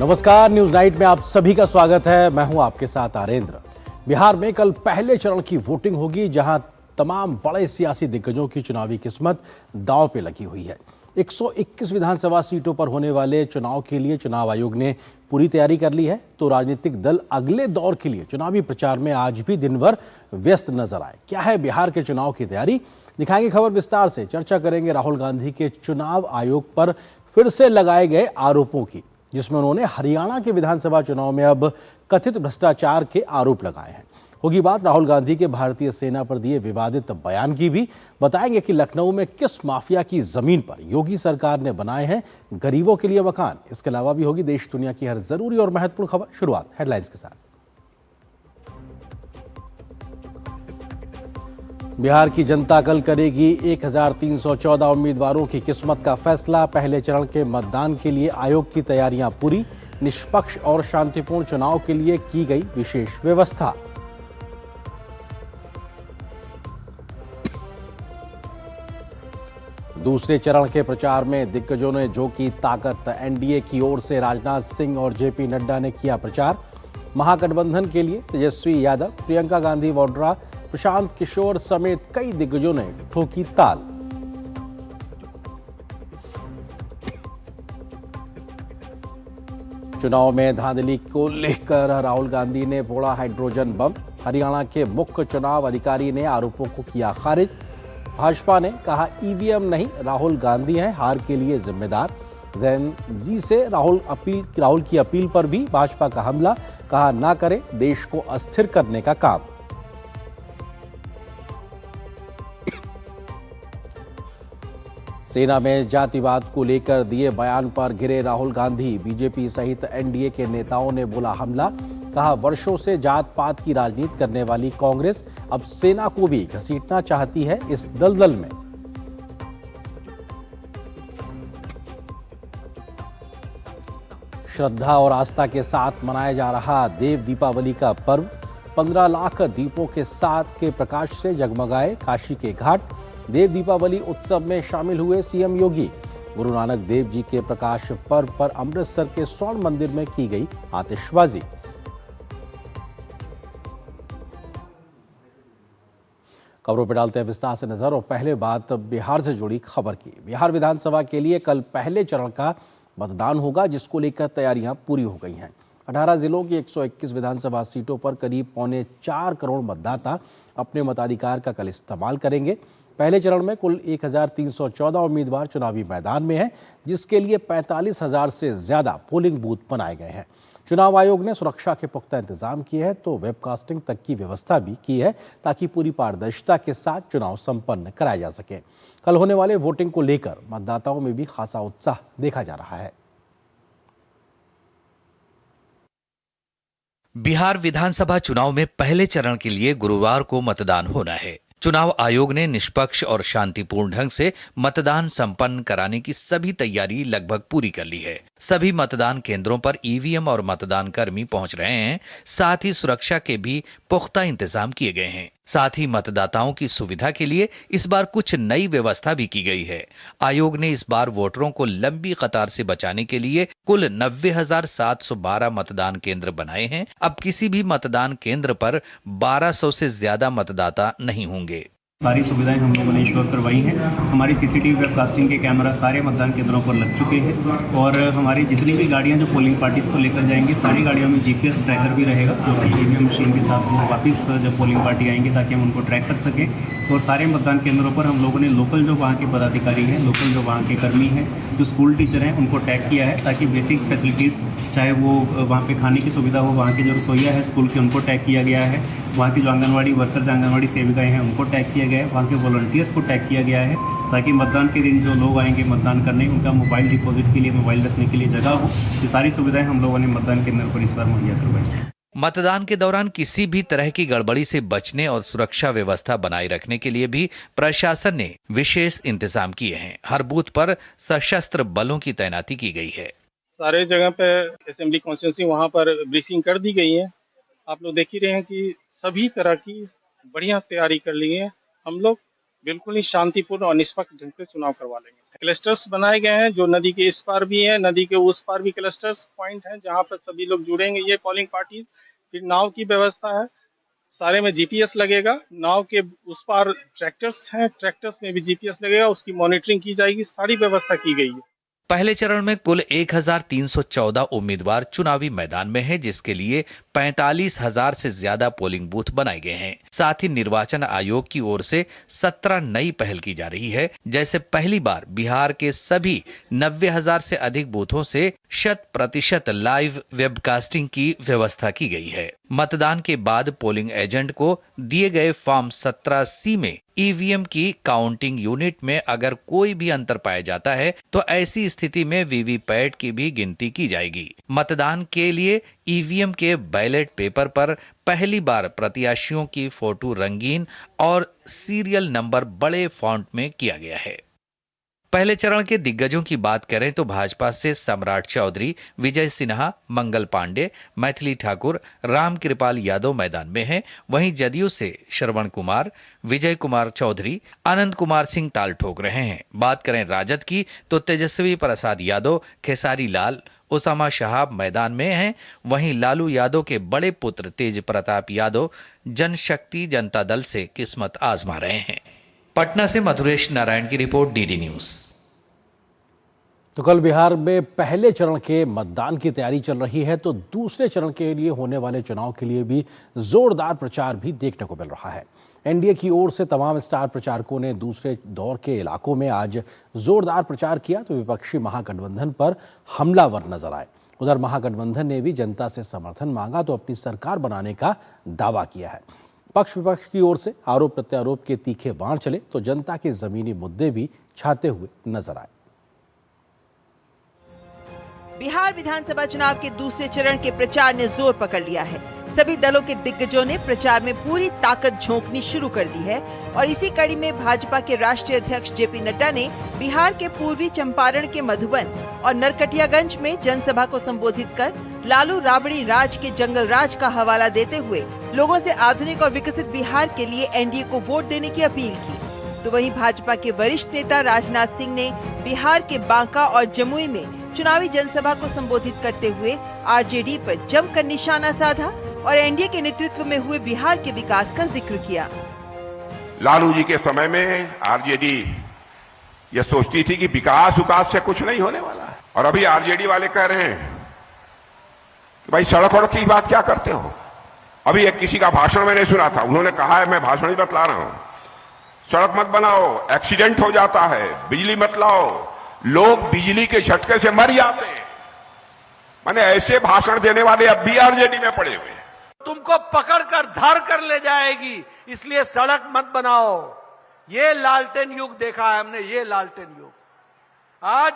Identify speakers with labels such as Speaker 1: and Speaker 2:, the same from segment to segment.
Speaker 1: नमस्कार, news night में आप सभी का स्वागत है। मैं हूं आपके साथ आरेंद्र। बिहार में कल पहले चरण की वोटिंग होगी, जहां तमाम बड़े सियासी दिग्गजों की चुनावी किस्मत दांव पे लगी हुई है। 121 विधानसभा सीटों पर होने वाले चुनाव के लिए चुनाव आयोग ने पूरी तैयारी कर ली है, तो राजनीतिक दल अगले दौर के लिए चुनावी प्रचार में आज भी दिन भर व्यस्त नजर आए। क्या है बिहार के चुनाव की तैयारी, दिखाएंगे खबर विस्तार से। चर्चा करेंगे राहुल गांधी के चुनाव आयोग पर फिर से लगाए गए आरोपों की, जिसमें उन्होंने हरियाणा के विधानसभा चुनाव में अब कथित भ्रष्टाचार के आरोप लगाए हैं। होगी बात राहुल गांधी के भारतीय सेना पर दिए विवादित बयान की भी। बताएंगे कि लखनऊ में किस माफिया की जमीन पर योगी सरकार ने बनाए हैं गरीबों के लिए मकान। इसके अलावा भी होगी देश दुनिया की हर जरूरी और महत्वपूर्ण खबर। शुरुआत हेडलाइंस के साथ। बिहार की जनता कल करेगी 1314 उम्मीदवारों की किस्मत का फैसला। पहले चरण के मतदान के लिए आयोग की तैयारियां पूरी। निष्पक्ष और शांतिपूर्ण चुनाव के लिए की गई विशेष व्यवस्था। दूसरे चरण के प्रचार में दिग्गजों ने झोंकी ताकत। एनडीए की ओर से राजनाथ सिंह और जेपी नड्डा ने किया प्रचार। महागठबंधन के लिए तेजस्वी यादव, प्रियंका गांधी वाड्रा, प्रशांत किशोर समेत कई दिग्गजों ने ठोकी ताल। चुनाव में धांधली को लेकर राहुल गांधी ने फोड़ा हाइड्रोजन बम। हरियाणा के मुख्य चुनाव अधिकारी ने आरोपों को किया खारिज। भाजपा ने कहा ईवीएम नहीं, राहुल गांधी हैं हार के लिए जिम्मेदार। जैन जी से राहुल की अपील पर भी भाजपा का हमला। कहा ना करें देश को अस्थिर करने का काम। सेना में जातिवाद को लेकर दिए बयान पर घिरे राहुल गांधी। बीजेपी सहित एनडीए के नेताओं ने बोला हमला। कहा वर्षों से जात पात की राजनीति करने वाली कांग्रेस अब सेना को भी घसीटना चाहती है इस दलदल में। श्रद्धा और आस्था के साथ मनाया जा रहा देव दीपावली का पर्व। 15 लाख दीपों के साथ के प्रकाश से जगमगाए काशी के घाट। देव दीपावली उत्सव में शामिल हुए सीएम योगी। गुरु नानक देव जी के प्रकाश पर्व पर अमृतसर के स्वर्ण मंदिर में की गई आतिशबाजी। खबरों पर डालते हैं विस्तार से नजर, और पहले बात बिहार से जुड़ी खबर की। बिहार विधानसभा के लिए कल पहले चरण का मतदान होगा, जिसको लेकर तैयारियां पूरी हो गई हैं। 18 जिलों की 121 विधानसभा सीटों पर करीब 4.25 करोड़ मतदाता अपने मताधिकार का कल इस्तेमाल करेंगे। पहले चरण में कुल 1314 उम्मीदवार चुनावी मैदान में हैं, जिसके लिए 45,000 से ज्यादा पोलिंग बूथ बनाए गए हैं। चुनाव आयोग ने सुरक्षा के पुख्ता इंतजाम किए हैं, तो वेबकास्टिंग तक की व्यवस्था भी की है, ताकि पूरी पारदर्शिता के साथ चुनाव संपन्न कराया जा सके। कल होने वाले वोटिंग को लेकर मतदाताओं में भी खासा उत्साह देखा जा रहा है।
Speaker 2: बिहार विधानसभा चुनाव में पहले चरण के लिए गुरुवार को मतदान होना है। चुनाव आयोग ने निष्पक्ष और शांतिपूर्ण ढंग से मतदान संपन्न कराने की सभी तैयारी लगभग पूरी कर ली है। सभी मतदान केंद्रों पर ईवीएम और मतदान कर्मी पहुंच रहे हैं। साथ ही सुरक्षा के भी पुख्ता इंतजाम किए गए हैं। साथ ही मतदाताओं की सुविधा के लिए इस बार कुछ नई व्यवस्था भी की गई है। आयोग ने इस बार वोटरों को लंबी कतार से बचाने के लिए कुल 90,712 मतदान केंद्र बनाए हैं। अब किसी भी मतदान केंद्र पर 1200 से ज्यादा मतदाता नहीं होंगे।
Speaker 3: सारी सुविधाएं हम लोगों ने इंश्योर करवाई हैं। हमारी सीसीटीवी वेबकास्टिंग के कैमरा सारे मतदान केंद्रों पर लग चुके हैं, और हमारी जितनी भी गाड़ियां जो पोलिंग पार्टीज को लेकर जाएंगी, सारी गाड़ियों में जीपीएस ट्रैकर भी रहेगा, जो कि ईवीएम मशीन के साथ वो वापस जब पोलिंग पार्टी आएंगे ताकि हम उनको ट्रैक कर सकें। और सारे मतदान केंद्रों पर हम लोगों ने लोकल जो वहाँ के पदाधिकारी हैं, लोकल जो वहाँ के कर्मी हैं, जो स्कूल टीचर हैं, उनको टैग किया है, ताकि बेसिक फैसिलिटीज़, चाहे वो वहाँ पे खाने की सुविधा हो, वहाँ के जो रसोइया है स्कूल के, उनको टैग किया गया है। वहाँ की जो आंगनवाड़ी वर्कर्स, आंगनवाड़ी सेविकाएं हैं, उनको टैग किया गया है। वहाँ के वॉलंटियर्स को टैग किया गया है, ताकि मतदान के दिन जो लोग आएंगे मतदान करने, उनका मोबाइल डिपॉजिट के लिए, मोबाइल रखने के लिए जगह हो। ये सारी सुविधाएं हम लोगों ने मतदान केंद्र पर इस बार मुहैया करवाई।
Speaker 2: मतदान के दौरान किसी भी तरह की गड़बड़ी से बचने और सुरक्षा व्यवस्था बनाए रखने के लिए भी प्रशासन ने विशेष इंतजाम किए हैं। हर बूथ पर सशस्त्र बलों की तैनाती की गई है।
Speaker 4: सारे जगह पे असेंबली कॉन्स्टिट्यूंसी वहाँ पर ब्रीफिंग कर दी गई है। आप लोग देख ही रहे हैं कि सभी तरह की बढ़िया तैयारी कर ली है हम लोग। बिल्कुल ही शांतिपूर्ण और निष्पक्ष ढंग से चुनाव करवा लेंगे। क्लस्टर्स बनाए गए हैं, जो नदी के इस पार भी हैं, नदी के उस पार भी क्लस्टर्स पॉइंट हैं, जहां पर सभी लोग जुड़ेंगे ये पोलिंग पार्टीज। फिर नाव की व्यवस्था है, सारे में जीपीएस लगेगा। नाव के उस पार ट्रैक्टर्स हैं, ट्रैक्टर्स में भी जीपीएस लगेगा, उसकी मॉनिटरिंग की जाएगी, सारी व्यवस्था की गई है।
Speaker 2: पहले चरण में कुल 1314 उम्मीदवार चुनावी मैदान में हैं, जिसके लिए 45,000 से ज्यादा पोलिंग बूथ बनाए गए हैं। साथ ही निर्वाचन आयोग की ओर से 17 नई पहल की जा रही है। जैसे पहली बार बिहार के सभी 90,000 से अधिक बूथों से 100% लाइव वेबकास्टिंग की व्यवस्था की गई है। मतदान के बाद पोलिंग एजेंट को दिए गए फॉर्म 17C में ईवीएम की काउंटिंग यूनिट में अगर कोई भी अंतर पाया जाता है तो ऐसी स्थिति में वीवीपैट की भी गिनती की जाएगी। मतदान के लिए ईवीएम के बैलेट पेपर पर पहली बार प्रत्याशियों की फोटो रंगीन और सीरियल नंबर बड़े फॉन्ट में किया गया है। पहले चरण के दिग्गजों की बात करें तो भाजपा से सम्राट चौधरी, विजय सिन्हा, मंगल पांडे, मैथिली ठाकुर, रामकृपाल यादव मैदान में हैं। वहीं जदयू से श्रवण कुमार, विजय कुमार चौधरी, आनंद कुमार सिंह ताल ठोक रहे हैं। बात करें राजद की तो तेजस्वी प्रसाद यादव, खेसारी लाल, उसामा शहाब मैदान में हैं। वहीं लालू यादव के बड़े पुत्र तेज प्रताप यादव जनशक्ति जनता दल से किस्मत आजमा रहे हैं। पटना से मधुरेश नारायण की रिपोर्ट, डीडी न्यूज।
Speaker 1: तो कल बिहार में पहले चरण के मतदान की तैयारी चल रही है, तो दूसरे चरण के लिए होने वाले चुनाव के लिए भी जोरदार प्रचार भी देखने को मिल रहा है। एनडीए की ओर से तमाम स्टार प्रचारकों ने दूसरे दौर के इलाकों में आज जोरदार प्रचार किया, तो विपक्षी महागठबंधन पर हमलावर नजर आए। उधर महागठबंधन ने भी जनता से समर्थन मांगा तो अपनी सरकार बनाने का दावा किया है। पक्ष विपक्ष की ओर से आरोप प्रत्यारोप के तीखे बाण चले तो जनता के जमीनी मुद्दे भी छाते हुए नजर आए।
Speaker 5: बिहार विधानसभा चुनाव के दूसरे चरण के प्रचार ने जोर पकड़ लिया है। सभी दलों के दिग्गजों ने प्रचार में पूरी ताकत झोंकनी शुरू कर दी है और इसी कड़ी में भाजपा के राष्ट्रीय अध्यक्ष जेपी नड्डा ने बिहार के पूर्वी चंपारण के मधुबन और नरकटियागंज में जनसभा को संबोधित कर लालू राबड़ी राज के जंगल राज का हवाला देते हुए लोगों से आधुनिक और विकसित बिहार के लिए एनडीए को वोट देने की अपील की। तो वहीं भाजपा के वरिष्ठ नेता राजनाथ सिंह ने बिहार के बांका और जमुई में चुनावी जनसभा को संबोधित करते हुए आरजेडी पर जमकर निशाना साधा और एनडीए के नेतृत्व में हुए बिहार के विकास का जिक्र किया।
Speaker 6: लालू जी के समय में आरजेडी यह सोचती थी कि विकास से कुछ नहीं होने वाला है, और अभी आरजेडी वाले कह रहे हैं कि भाई सड़क वड़क की बात क्या करते हो। अभी एक किसी का भाषण मैंने सुना था, उन्होंने कहा है, मैं भाषण ही बतला रहा हूं, सड़क मत बनाओ, एक्सीडेंट हो जाता है, बिजली मत लाओ, लोग बिजली के झटके से मर जाते हैं। माने ऐसे भाषण देने वाले अब भी आरजेडी में पड़े हुए हैं।
Speaker 7: तुमको पकड़कर धर कर ले जाएगी, इसलिए सड़क मत बनाओ। ये लालटेन युग देखा है हमने, ये लालटेन युग। आज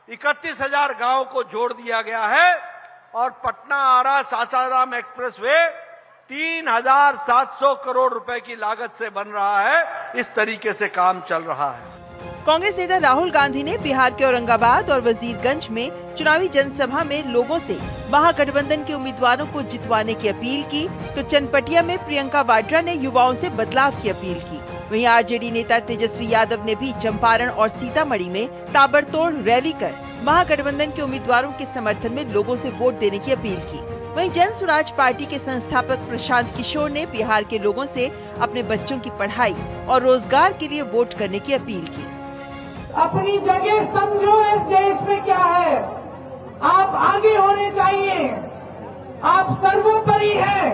Speaker 7: 31,000 गांव को जोड़ दिया गया है और पटना आरा सासाराम एक्सप्रेसवे 3,700 करोड़ रुपए की लागत से बन रहा है। इस तरीके से काम चल रहा है।
Speaker 5: कांग्रेस नेता राहुल गांधी ने बिहार के औरंगाबाद और वजीरगंज में चुनावी जनसभा में लोगों से महागठबंधन के उम्मीदवारों को जितवाने की अपील की, तो चनपटिया में प्रियंका वाड्रा ने युवाओं से बदलाव की अपील की। वहीं आरजेडी नेता तेजस्वी यादव ने भी चंपारण और सीतामढ़ी में ताबड़तोड़ रैली कर महागठबंधन के उम्मीदवारों के समर्थन में लोगों से वोट देने की अपील की। वहीं जन स्वराज पार्टी के संस्थापक प्रशांत किशोर ने बिहार के लोगों से अपने बच्चों की पढ़ाई और रोजगार के लिए वोट करने की अपील की।
Speaker 8: अपनी जगह समझो, इस देश में क्या है। आप आगे होने चाहिए, आप सर्वोपरि हैं,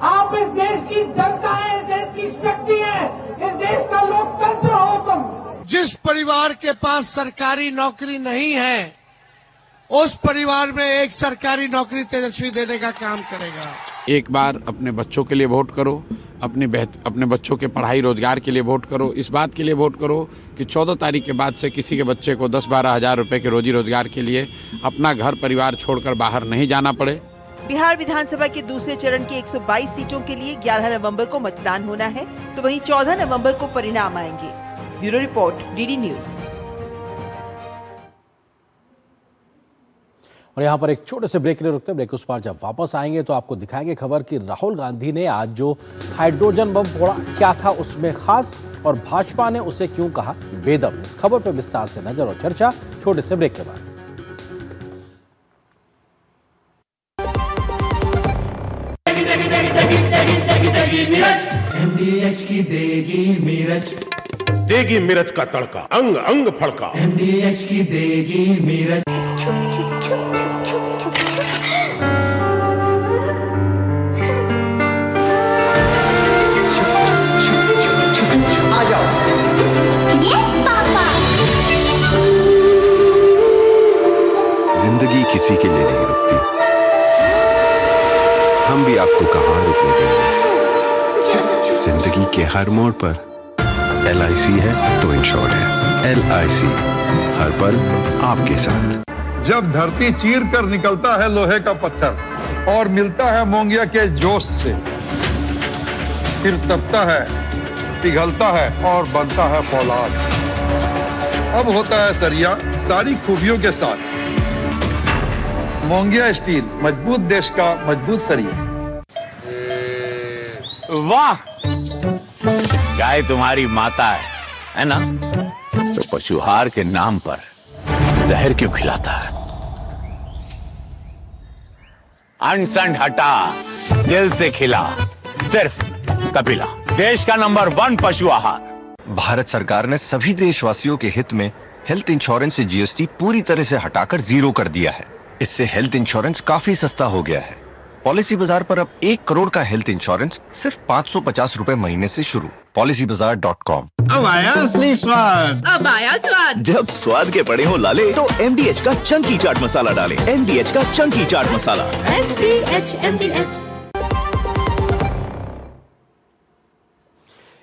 Speaker 8: आप इस देश की जनता है, इस देश की शक्ति है, इस देश का लोकतंत्र हो तुम।
Speaker 9: जिस परिवार के पास सरकारी नौकरी नहीं है, उस परिवार में एक सरकारी नौकरी तेजस्वी देने का काम करेगा।
Speaker 10: एक बार अपने बच्चों के लिए वोट करो, अपने बच्चों के पढ़ाई रोजगार के लिए वोट करो। इस बात के लिए वोट करो कि 14 तारीख के बाद से किसी के बच्चे को 10-12 हजार रुपए के रोजी रोजगार के लिए अपना घर परिवार छोड़कर बाहर नहीं जाना पड़े।
Speaker 5: बिहार विधानसभा के दूसरे चरण की 122 सीटों के लिए 11 नवंबर को मतदान होना है, तो वहीं 14 नवंबर को परिणाम आएंगे। Bureau report, DD news.
Speaker 1: और यहाँ पर एक छोटे से ब्रेक के लिए रुकते हैं। ब्रेक उस पार जब वापस आएंगे तो आपको दिखाएंगे खबर कि राहुल गांधी ने आज जो हाइड्रोजन बम फोड़ा क्या था उसमें खास, और भाजपा ने उसे क्यों कहा बेदम। इस खबर पर विस्तार से नजर और चर्चा छोटे से ब्रेक के बाद।
Speaker 11: MDH की देगी मिर्च का तड़का, अंग अंग फड़का। MDH की देगी मिर्च। आ जाओ। Yes papa.
Speaker 12: जिंदगी किसी के लिए नहीं रुकती, हम भी आपको कहां रुकने देंगे। जिंदगी के हर मोड़ पर LIC है तो इंश्योर्ड है। LIC हर पल आपके साथ।
Speaker 13: जब धरती चीर कर निकलता है लोहे का पत्थर और मिलता है मोंगिया के जोश से, फिर तपता है, पिघलता है और बनता है फौलाद। अब होता है सरिया सारी खूबियों के साथ। मोंगिया स्टील, मजबूत देश का मजबूत सरिया।
Speaker 14: वाह, गाय तुम्हारी माता है ना? तो पशुहार के नाम पर जहर क्यों खिलाता है? अनसन हटा, दिल से खिला, सिर्फ कपिला, देश का नंबर 1 पशु आहार।
Speaker 12: भारत सरकार ने सभी देशवासियों के हित में हेल्थ इंश्योरेंस से GST पूरी तरह से हटाकर 0 कर दिया है। इससे हेल्थ इंश्योरेंस काफी सस्ता हो गया है। पॉलिसी बाजार पर अब 1 करोड़ का हेल्थ इंश्योरेंस सिर्फ 550 रुपए महीने से शुरू। policybazaar.com।
Speaker 15: अब आया असली स्वाद। अब आया स्वाद।
Speaker 16: जब स्वाद के पड़े हो लाले तो MDH का चंकी चाट मसाला डालें। MDH का चंकी चाट मसाला। MDH।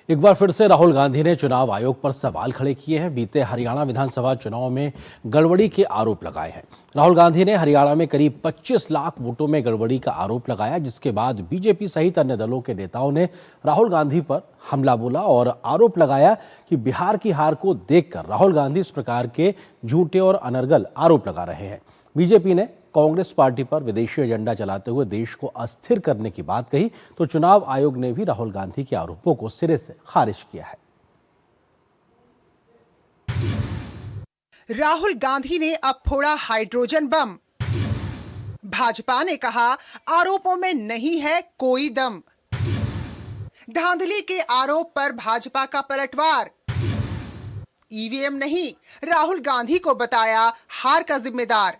Speaker 1: एक बार फिर से राहुल गांधी ने चुनाव आयोग पर सवाल खड़े किए हैं। बीते हरियाणा विधानसभा चुनाव में गड़बड़ी के आरोप लगाए हैं। राहुल गांधी ने हरियाणा में करीब 25 लाख वोटों में गड़बड़ी का आरोप लगाया, जिसके बाद बीजेपी सहित अन्य दलों के नेताओं ने राहुल गांधी पर हमला बोला और आरोप लगाया कि बिहार की हार को देखकर राहुल गांधी इस प्रकार के झूठे और अनर्गल आरोप लगा रहे हैं। बीजेपी ने कांग्रेस पार्टी पर विदेशी एजेंडा चलाते हुए देश को अस्थिर करने की बात कही, तो चुनाव आयोग ने भी राहुल गांधी के आरोपों को सिरे से खारिज किया है।
Speaker 5: राहुल गांधी ने अब फोड़ा हाइड्रोजन बम। भाजपा ने कहा आरोपों में नहीं है कोई दम। धांधली के आरोप पर भाजपा का पलटवार। ईवीएम नहीं, राहुल गांधी को बताया हार का जिम्मेदार।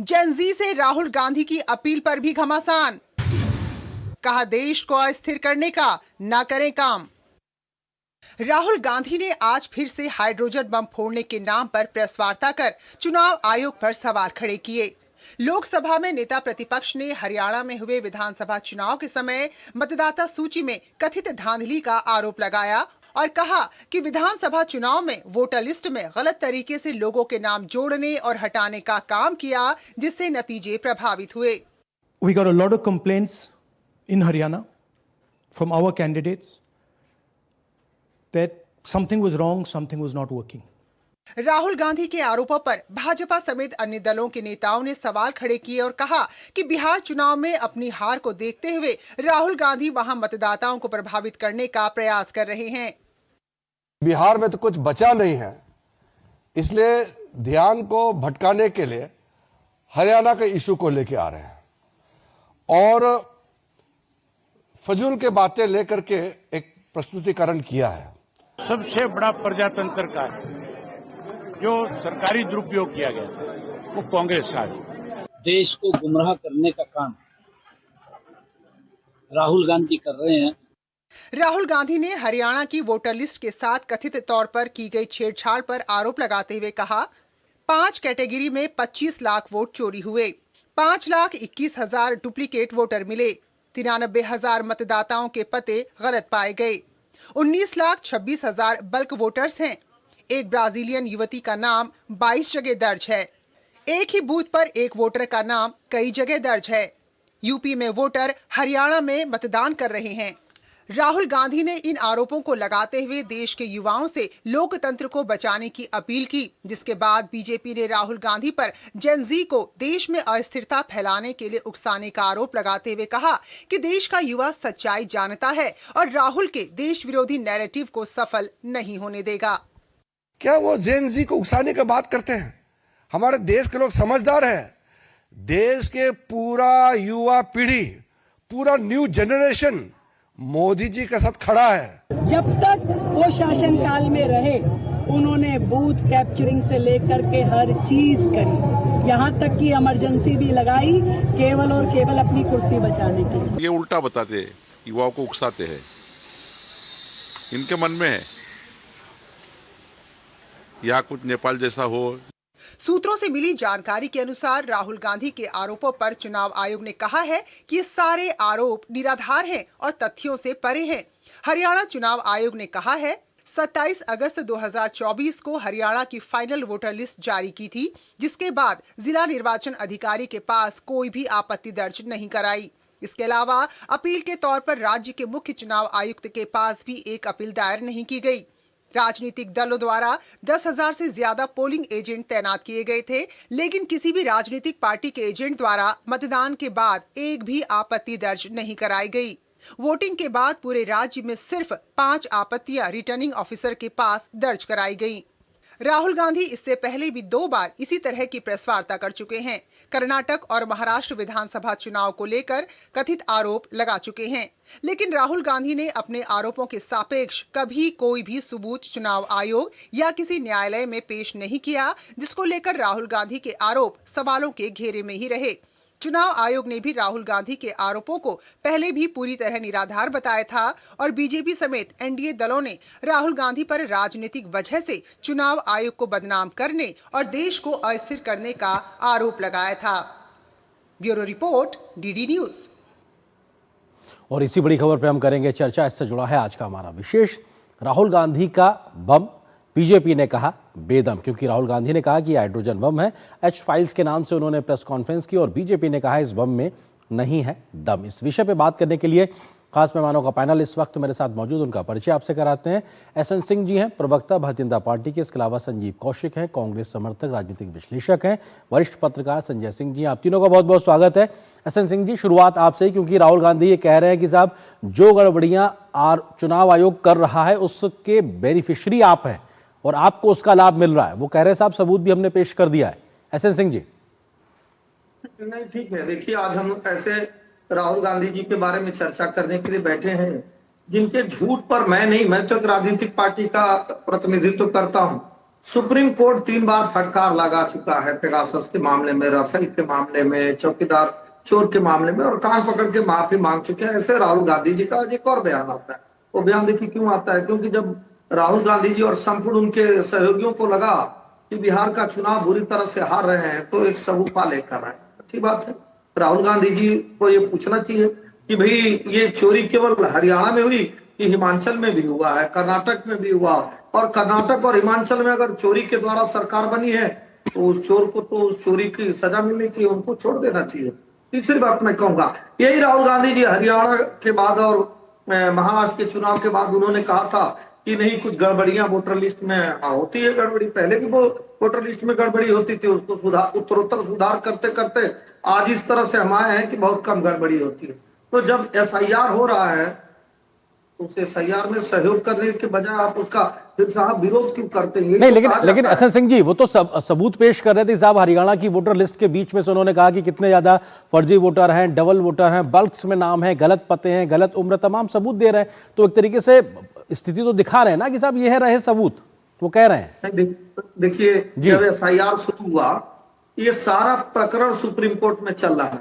Speaker 5: जेनजी से राहुल गांधी की अपील पर भी घमासान। कहा देश को अस्थिर करने का ना करें काम। राहुल गांधी ने आज फिर से हाइड्रोजन बम फोड़ने के नाम पर प्रेस वार्ता कर चुनाव आयोग पर सवाल खड़े किए। लोकसभा में नेता प्रतिपक्ष ने हरियाणा में हुए विधानसभा चुनाव के समय मतदाता सूची में कथित धांधली का आरोप लगाया और कहा कि विधानसभा चुनाव में वोटर लिस्ट में गलत तरीके से लोगों के नाम जोड़ने और हटाने का काम किया, जिससे नतीजे प्रभावित हुए।
Speaker 17: We got a lot of complaints in Haryana from our candidates that something was wrong, something was not working.
Speaker 5: Rahul Gandhi के आरोपों पर भाजपा समेत अन्य दलों के नेताओं ने सवाल खड़े किए और कहा कि बिहार चुनाव में अपनी हार को देखते हुए राहुल गांधी वहां मतदाताओं को प्रभावित करने का प्रयास कर रहे हैं।
Speaker 18: बिहार में तो कुछ बचा नहीं है, इसलिए ध्यान को भटकाने के लिए हरियाणा के इशू को लेके आ रहे हैं और फजूल के बातें लेकर के एक प्रस्तुतिकरण किया है।
Speaker 19: सबसे बड़ा प्रजातंत्र का जो सरकारी दुरुपयोग किया गया वो कांग्रेस का है।
Speaker 20: देश को गुमराह करने का काम राहुल गांधी कर रहे हैं।
Speaker 5: राहुल गांधी ने हरियाणा की वोटर लिस्ट के साथ कथित तौर पर की गई छेड़छाड़ पर आरोप लगाते हुए कहा 5 कैटेगरी में 25 लाख वोट चोरी हुए, 5,21,000 डुप्लीकेट वोटर मिले, 93,000 मतदाताओं के पते गलत पाए गए, 19,26,000 बल्क वोटर्स हैं। एक ब्राजीलियन युवती का नाम 22 जगह दर्ज है। एक ही बूथ पर एक वोटर का नाम कई जगह दर्ज है। यूपी में वोटर हरियाणा में मतदान कर रहे हैं। राहुल गांधी ने इन आरोपों को लगाते हुए देश के युवाओं से लोकतंत्र को बचाने की अपील की, जिसके बाद बीजेपी ने राहुल गांधी पर जेन ज़ी को देश में अस्थिरता फैलाने के लिए उकसाने का आरोप लगाते हुए कहा कि देश का युवा सच्चाई जानता है और राहुल के देश विरोधी नैरेटिव को सफल नहीं होने देगा।
Speaker 18: क्या वो जेन ज़ी को उकसाने की बात करते हैं? हमारे देश के लोग समझदार हैं। देश के पूरा युवा पीढ़ी, पूरा न्यू जनरेशन मोदी जी के साथ खड़ा है।
Speaker 21: जब तक वो शासनकाल में रहे उन्होंने बूथ कैप्चरिंग से लेकर के हर चीज करी, यहाँ तक कि इमरजेंसी भी लगाई केवल और केवल अपनी कुर्सी बचाने के लिए।
Speaker 22: ये उल्टा बताते हैं, युवाओं को उकसाते हैं। इनके मन में है या कुछ नेपाल जैसा हो।
Speaker 5: सूत्रों से मिली जानकारी के अनुसार राहुल गांधी के आरोपों पर चुनाव आयोग ने कहा है कि ये सारे आरोप निराधार हैं और तथ्यों से परे हैं। हरियाणा चुनाव आयोग ने कहा है 27 अगस्त 2024 को हरियाणा की फाइनल वोटर लिस्ट जारी की थी, जिसके बाद जिला निर्वाचन अधिकारी के पास कोई भी आपत्ति दर्ज नहीं कराई। इसके अलावा अपील के तौर पर राज्य के मुख्य चुनाव आयुक्त के पास भी एक अपील दायर नहीं की गई। राजनीतिक दलों द्वारा 10,000 से ज्यादा पोलिंग एजेंट तैनात किए गए थे, लेकिन किसी भी राजनीतिक पार्टी के एजेंट द्वारा मतदान के बाद एक भी आपत्ति दर्ज नहीं कराई गई। वोटिंग के बाद पूरे राज्य में सिर्फ 5 आपत्तियां रिटर्निंग ऑफिसर के पास दर्ज कराई गई। राहुल गांधी इससे पहले भी 2 बार इसी तरह की प्रेस वार्ता कर चुके हैं। कर्नाटक और महाराष्ट्र विधानसभा चुनाव को लेकर कथित आरोप लगा चुके हैं, लेकिन राहुल गांधी ने अपने आरोपों के सापेक्ष कभी कोई भी सबूत चुनाव आयोग या किसी न्यायालय में पेश नहीं किया, जिसको लेकर राहुल गांधी के आरोप सवालों के घेरे में ही रहे। चुनाव आयोग ने भी राहुल गांधी के आरोपों को पहले भी पूरी तरह निराधार बताया था और बीजेपी समेत एनडीए दलों ने राहुल गांधी पर राजनीतिक वजह से चुनाव आयोग को बदनाम करने और देश को अस्थिर करने का आरोप लगाया था। Bureau report, DD news.
Speaker 1: और इसी बड़ी खबर पे हम करेंगे चर्चा। इससे जुड़ा है आज का हमारा विशेष। राहुल गांधी का बम बीजेपी ने कहा बेदम, क्योंकि राहुल गांधी ने कहा कि हाइड्रोजन बम है। एच फाइल्स के नाम से उन्होंने प्रेस कॉन्फ्रेंस की और बीजेपी ने कहा इस बम में नहीं है दम। इस विषय पे बात करने के लिए खास मेहमानों का पैनल इस वक्त मेरे साथ मौजूद। उनका परिचय आपसे कराते हैं। एसएन सिंह जी हैं, प्रवक्ता भारतीय जनता पार्टी के। इसके अलावा संजीव कौशिक हैं, कांग्रेस समर्थक, राजनीतिक विश्लेषक हैं। वरिष्ठ पत्रकार संजय सिंह जी। आप तीनों का बहुत बहुत स्वागत है। एसएन सिंह जी, शुरुआत आपसे ही, क्योंकि राहुल गांधी ये कह रहे हैं कि साहब जो गड़बड़ियां चुनाव आयोग कर रहा है उसके बेनिफिशियरी आप हैं और आपको उसका लाभ मिल रहा है। वो कह रहे हैं साहब सबूत भी हमने पेश कर दिया है। एसएन सिंह जी।
Speaker 23: नहीं, ठीक है। देखिए, आज हम ऐसे राहुल गांधी जी के बारे में चर्चा करने के लिए बैठे हैं जिनके झूठ पर मैं तो एक राजनीतिक पार्टी का प्रतिनिधित्व करता हूं। सुप्रीम कोर्ट 3 बार फटकार लगा चुका है, पेगासस के मामले में, राफेल के मामले में, चौकीदार चोर के मामले में, और कान पकड़ के माफी मांग चुके हैं। ऐसे राहुल गांधी जी का आज एक और बयान आता है। वो बयान देखिए क्यों आता है, क्योंकि जब राहुल गांधी जी और संपूर्ण उनके सहयोगियों को लगा कि बिहार का चुनाव बुरी तरह से हार रहे हैं तो एक सबूत लेकर आए। अच्छी बात है। राहुल गांधी जी को ये पूछना चाहिए कि भाई ये चोरी केवल हरियाणा में हुई कि हिमाचल में भी हुआ है, कर्नाटक में भी हुआ, और कर्नाटक और हिमाचल में अगर चोरी के द्वारा सरकार बनी है तो उस चोर को तो उस चोरी की सजा मिलनी चाहिए, उनको छोड़ देना चाहिए। तीसरी बात मैं कहूंगा, यही राहुल गांधी जी हरियाणा के बाद और महाराष्ट्र के चुनाव के बाद उन्होंने कहा था कि नहीं, कुछ गड़बड़ियां वोटर लिस्ट में होती है। गड़बड़ी पहले भी वो वोटर लिस्ट में गड़बड़ी होती थी, उसको उत्तरोत्तर सुधार करते करते आज इस तरह से हम आए हैं कि बहुत कम गड़बड़ी होती है। तो जब एसआईआर हो रहा है तो उस एसआईआर में सहयोग करने के बजाय आप उसका फिर साहब विरोध क्यों करते हैं?
Speaker 1: नहीं, लेकिन एसएन सिंह जी, वो तो सबूत पेश कर रहे थे साहब। हरियाणा की वोटर लिस्ट के बीच में से उन्होंने कहा कि कितने ज्यादा फर्जी वोटर हैं, डबल वोटर हैं, बल्क्स में नाम है, गलत पते हैं, गलत उम्र, तमाम सबूत दे रहे हैं। तो एक तरीके से स्थिति तो दिखा रहे हैं ना कि साहब ये है रहे सबूत, वो कह रहे हैं।
Speaker 23: देखिए, जब एसआईआर शुरू हुआ ये सारा प्रकरण सुप्रीम कोर्ट में चल रहा है।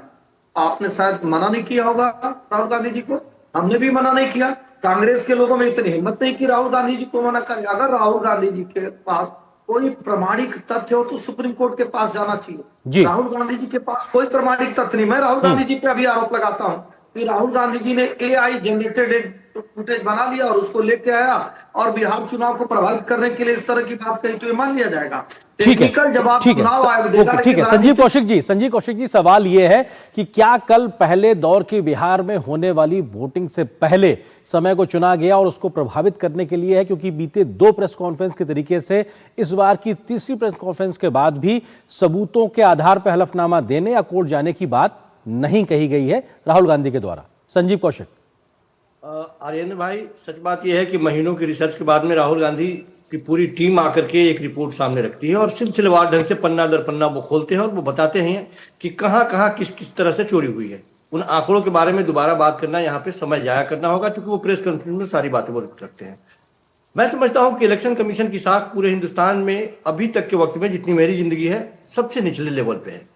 Speaker 23: आपने शायद मना नहीं किया होगा राहुल गांधी जी को, हमने भी मना नहीं किया। कांग्रेस के लोगों में इतनी हिम्मत नहीं कि राहुल गांधी जी को मना करे। अगर राहुल गांधी जी के पास कोई प्रमाणिक तथ्य हो तो सुप्रीम कोर्ट के पास जाना चाहिए। राहुल गांधी जी के पास कोई प्रमाणिक तथ्य नहीं। मैं राहुल गांधी जी पे अभी आरोप लगाता हूं कि राहुल गांधी जी ने AI जनरेटेड फुटेज बना लिया और उसको लेके आया और बिहार चुनाव को प्रभावित करने के लिए इस तरह की बात कही तो ये मान लिया जाएगा।
Speaker 1: ठीक है,
Speaker 23: जवाब
Speaker 1: ठीक है,
Speaker 23: चुनाव आयोग
Speaker 1: ओके,
Speaker 23: देगा।
Speaker 1: ठीक है। संजीव कौशिक जी, सवाल ये है कि क्या कल पहले दौर की बिहार में होने वाली वोटिंग से पहले समय को चुना गया और उसको प्रभावित करने के लिए है? क्योंकि बीते 2 प्रेस कॉन्फ्रेंस के तरीके से इस बार की तीसरी प्रेस कॉन्फ्रेंस के बाद भी सबूतों के आधार पर हलफनामा देने या कोर्ट जाने की बात नहीं कही गई है राहुल गांधी के द्वारा। संजीव कौशिक।
Speaker 2: आर्यन भाई, सच बात यह है कि महीनों की रिसर्च के बाद में राहुल गांधी की पूरी टीम आकर के एक रिपोर्ट सामने रखती है और सिलसिलेवार ढंग से पन्ना दर पन्ना वो खोलते हैं और वो बताते हैं कि कहां कहां किस किस तरह से चोरी हुई है। उन आंकड़ों के बारे में दोबारा बात करना यहाँ पे समय जाया करना होगा, क्योंकि वो प्रेस कॉन्फ्रेंस में सारी बातें वो रख सकते हैं। मैं समझता हूं कि इलेक्शन कमीशन की साख पूरे हिंदुस्तान में अभी तक के वक्त में, जितनी मेरी जिंदगी है, सबसे निचले लेवल पे है।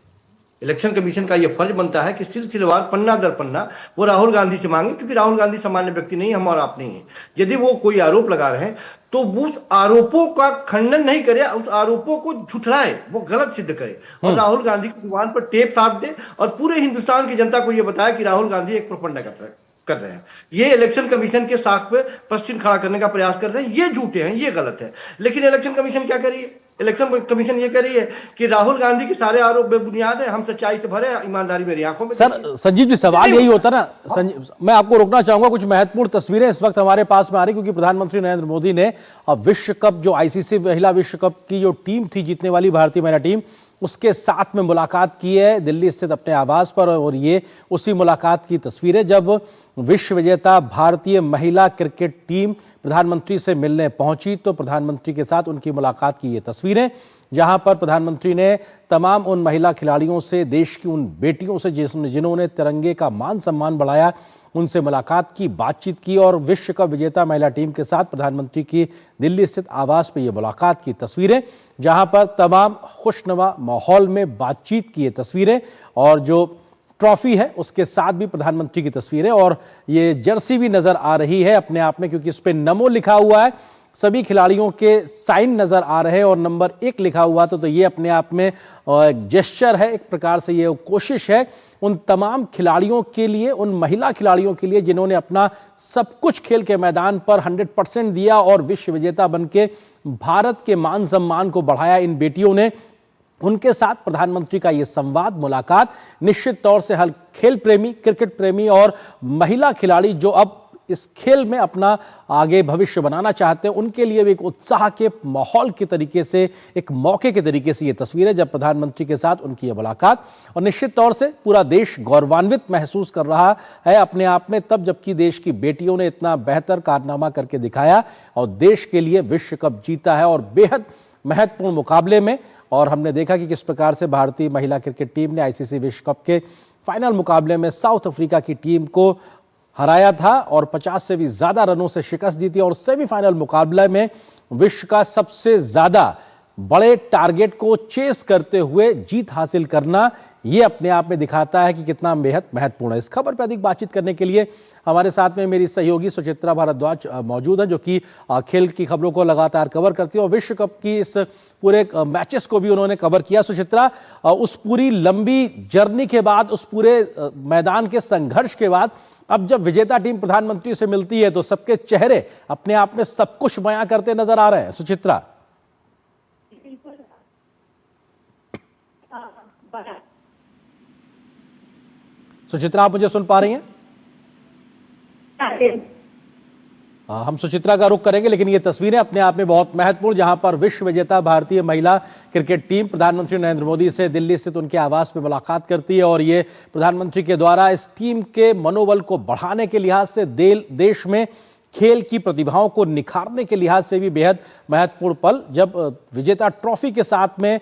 Speaker 2: इलेक्शन कमीशन का यह फर्ज बनता है कि सिलसिलेवार पन्ना दर पन्ना वो राहुल गांधी से मांगे, क्योंकि राहुल गांधी सामान्य व्यक्ति नहीं, हम और आप नहीं है। यदि वो कोई आरोप लगा रहे हैं तो उस आरोपों का खंडन नहीं करे, उस आरोपों को झुठलाए, वो गलत सिद्ध करे और राहुल गांधी की जुबान पर टेप साफ दे और पूरे हिंदुस्तान की जनता को यह बताया कि राहुल गांधी एक प्रोपगंडा कर रहे हैं। ये इलेक्शन कमीशन के साख पे प्रश्न खड़ा करने का प्रयास कर रहे हैं। ये झूठे हैं, ये गलत है। लेकिन इलेक्शन कमीशन क्या करिए? इलेक्शन कमीशन ये कह रही है कि राहुल गांधी के सारे आरोप बेबुनियाद है, हम सच्चाई से भरे, ईमानदारी मेरी आंखों में।
Speaker 1: सर संजीव जी, सवाल यही होता ना, मैं आपको रोकना चाहूंगा। कुछ महत्वपूर्ण तस्वीरें इस वक्त हमारे पास में आ रही, क्योंकि प्रधानमंत्री नरेंद्र मोदी ने अब विश्व कप, जो आईसीसी महिला विश्व कप की जो टीम थी, जीतने वाली भारतीय महिला टीम, उसके साथ में मुलाकात की है दिल्ली स्थित अपने आवास पर। और ये उसी मुलाकात की तस्वीरें जब विश्व विजेता भारतीय महिला क्रिकेट टीम प्रधानमंत्री से मिलने पहुंची, तो प्रधानमंत्री के साथ उनकी मुलाकात की ये तस्वीरें, जहां पर प्रधानमंत्री ने तमाम उन महिला खिलाड़ियों से, देश की उन बेटियों से जिन्होंने तिरंगे का मान सम्मान बढ़ाया, उनसे मुलाकात की, बातचीत की। और विश्व कप विजेता महिला टीम के साथ प्रधानमंत्री की दिल्ली स्थित आवास पर यह मुलाकात की तस्वीरें, जहां पर तमाम खुशनुमा माहौल में बातचीत की ये तस्वीरें, और जो ट्रॉफी है उसके साथ भी प्रधानमंत्री की तस्वीरें, और ये जर्सी भी नजर आ रही है अपने आप में, क्योंकि इस पे नमो लिखा हुआ है, सभी खिलाड़ियों के साइन नजर आ रहे हैं और नंबर 1 लिखा हुआ। तो ये अपने आप में एक जेस्चर है, एक प्रकार से ये कोशिश है उन तमाम खिलाड़ियों के लिए, उन महिला खिलाड़ियों के लिए जिन्होंने अपना सब कुछ खेल के मैदान पर 100% दिया और विश्व विजेता बनके भारत के मान सम्मान को बढ़ाया। इन बेटियों ने, उनके साथ प्रधानमंत्री का यह संवाद, मुलाकात निश्चित तौर से हर खेल प्रेमी, क्रिकेट प्रेमी और महिला खिलाड़ी जो अब इस खेल में अपना आगे भविष्य बनाना चाहते हैं, उनके लिए भी एक उत्साह के माहौल के तरीके से, एक मौके के तरीके से ये तस्वीरें, जब प्रधानमंत्री के साथ उनकी यह मुलाकात। और निश्चित तौर से पूरा देश गौरवान्वित महसूस कर रहा है अपने आप में, तब जबकि देश की बेटियों ने इतना बेहतर कारनामा करके दिखाया और देश के लिए विश्व कप जीता है, और बेहद महत्वपूर्ण मुकाबले में। और हमने देखा कि किस प्रकार से भारतीय महिला क्रिकेट टीम ने आईसीसी विश्व कप के फाइनल मुकाबले में साउथ अफ्रीका की टीम को हराया था और 50 से भी ज्यादा रनों से शिकस्त दी थी। और सेमीफाइनल मुकाबले में विश्व का सबसे ज्यादा बड़े टारगेट को चेस करते हुए जीत हासिल करना, ये अपने आप में दिखाता है कि कितना बेहद महत्वपूर्ण है। इस खबर पर अधिक बातचीत करने के लिए हमारे साथ में मेरी सहयोगी सुचित्रा भारद्वाज मौजूद है, जो कि खेल की खबरों को लगातार कवर करती है और विश्व कप की इस पूरे मैचेस को भी उन्होंने कवर किया। सुचित्रा, उस पूरी लंबी जर्नी के बाद, उस पूरे मैदान के संघर्ष के बाद, अब जब विजेता टीम प्रधानमंत्री से मिलती है तो सबके चेहरे अपने आप में सब कुछ बयां करते नजर आ रहे हैं। सुचित्रा, सुचित्रा, आप मुझे सुन पा रही हैं? हम सुचित्रा का रुख करेंगे, लेकिन ये तस्वीरें अपने आप में बहुत महत्वपूर्ण, जहां पर विश्व विजेता भारतीय महिला क्रिकेट टीम प्रधानमंत्री नरेंद्र मोदी से दिल्ली स्थित उनके आवास में मुलाकात करती है। और ये प्रधानमंत्री के द्वारा इस टीम के मनोबल को बढ़ाने के लिहाज से, देश में खेल की प्रतिभाओं को निखारने के लिहाज से भी बेहद महत्वपूर्ण पल, जब विजेता ट्रॉफी के साथ में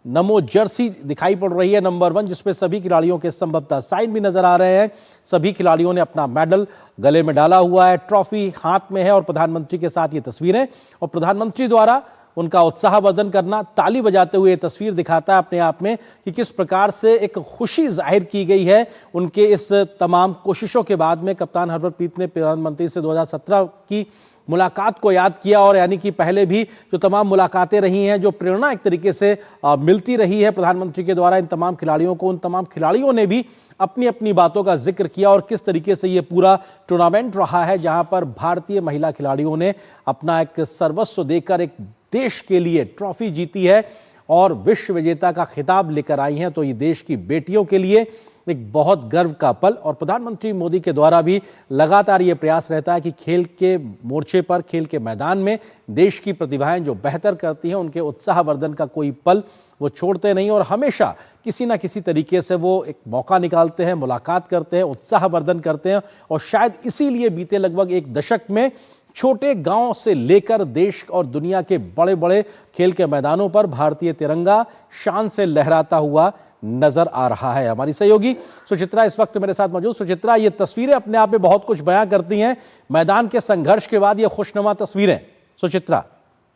Speaker 1: नमो जर्सी दिखाई पड़ रही है नंबर 1, जिसपे सभी खिलाड़ियों के संभवतः साइन भी नजर आ रहे हैं। सभी खिलाड़ियों ने अपना मेडल गले में डाला हुआ है, ट्रॉफी हाथ में है और प्रधानमंत्री के साथ ये तस्वीरें, और प्रधानमंत्री द्वारा उनका उत्साहवर्धन करना, ताली बजाते हुए ये तस्वीर दिखाता है अपने आप में कि किस प्रकार से एक खुशी जाहिर की गई है उनके इस तमाम कोशिशों के बाद में। कप्तान हरमनप्रीत ने प्रधानमंत्री से 2017 की मुलाकात को याद किया, और यानी कि पहले भी जो तमाम मुलाकातें रही हैं, जो प्रेरणा एक तरीके से मिलती रही है प्रधानमंत्री के द्वारा इन तमाम खिलाड़ियों को, उन तमाम खिलाड़ियों ने भी अपनी अपनी बातों का जिक्र किया और किस तरीके से ये पूरा टूर्नामेंट रहा है जहां पर भारतीय महिला खिलाड़ियों ने अपना एक सर्वस्व देकर एक देश के लिए ट्रॉफी जीती है और विश्व विजेता का खिताब लेकर आई हैं। तो ये देश की बेटियों के लिए एक बहुत गर्व का पल, और प्रधानमंत्री मोदी के द्वारा भी लगातार ये प्रयास रहता है कि खेल के मोर्चे पर, खेल के मैदान में देश की प्रतिभाएं जो बेहतर करती हैं उनके उत्साहवर्धन का कोई पल वो छोड़ते नहीं, और हमेशा किसी ना किसी तरीके से वो एक मौका निकालते हैं, मुलाकात करते हैं, उत्साहवर्धन करते हैं। और शायद इसीलिए बीते लगभग एक दशक में छोटे गांव से लेकर देश और दुनिया के बड़े बड़े खेल के मैदानों पर भारतीय तिरंगा शान से लहराता हुआ नजर आ रहा है। हमारी सहयोगी सुचित्रा इस वक्त मेरे साथ मौजूद। सुचित्रा, ये तस्वीरें अपने आप में बहुत कुछ बयां करती हैं, मैदान के संघर्ष के बाद ये खुशनुमा तस्वीरें। सुचित्रा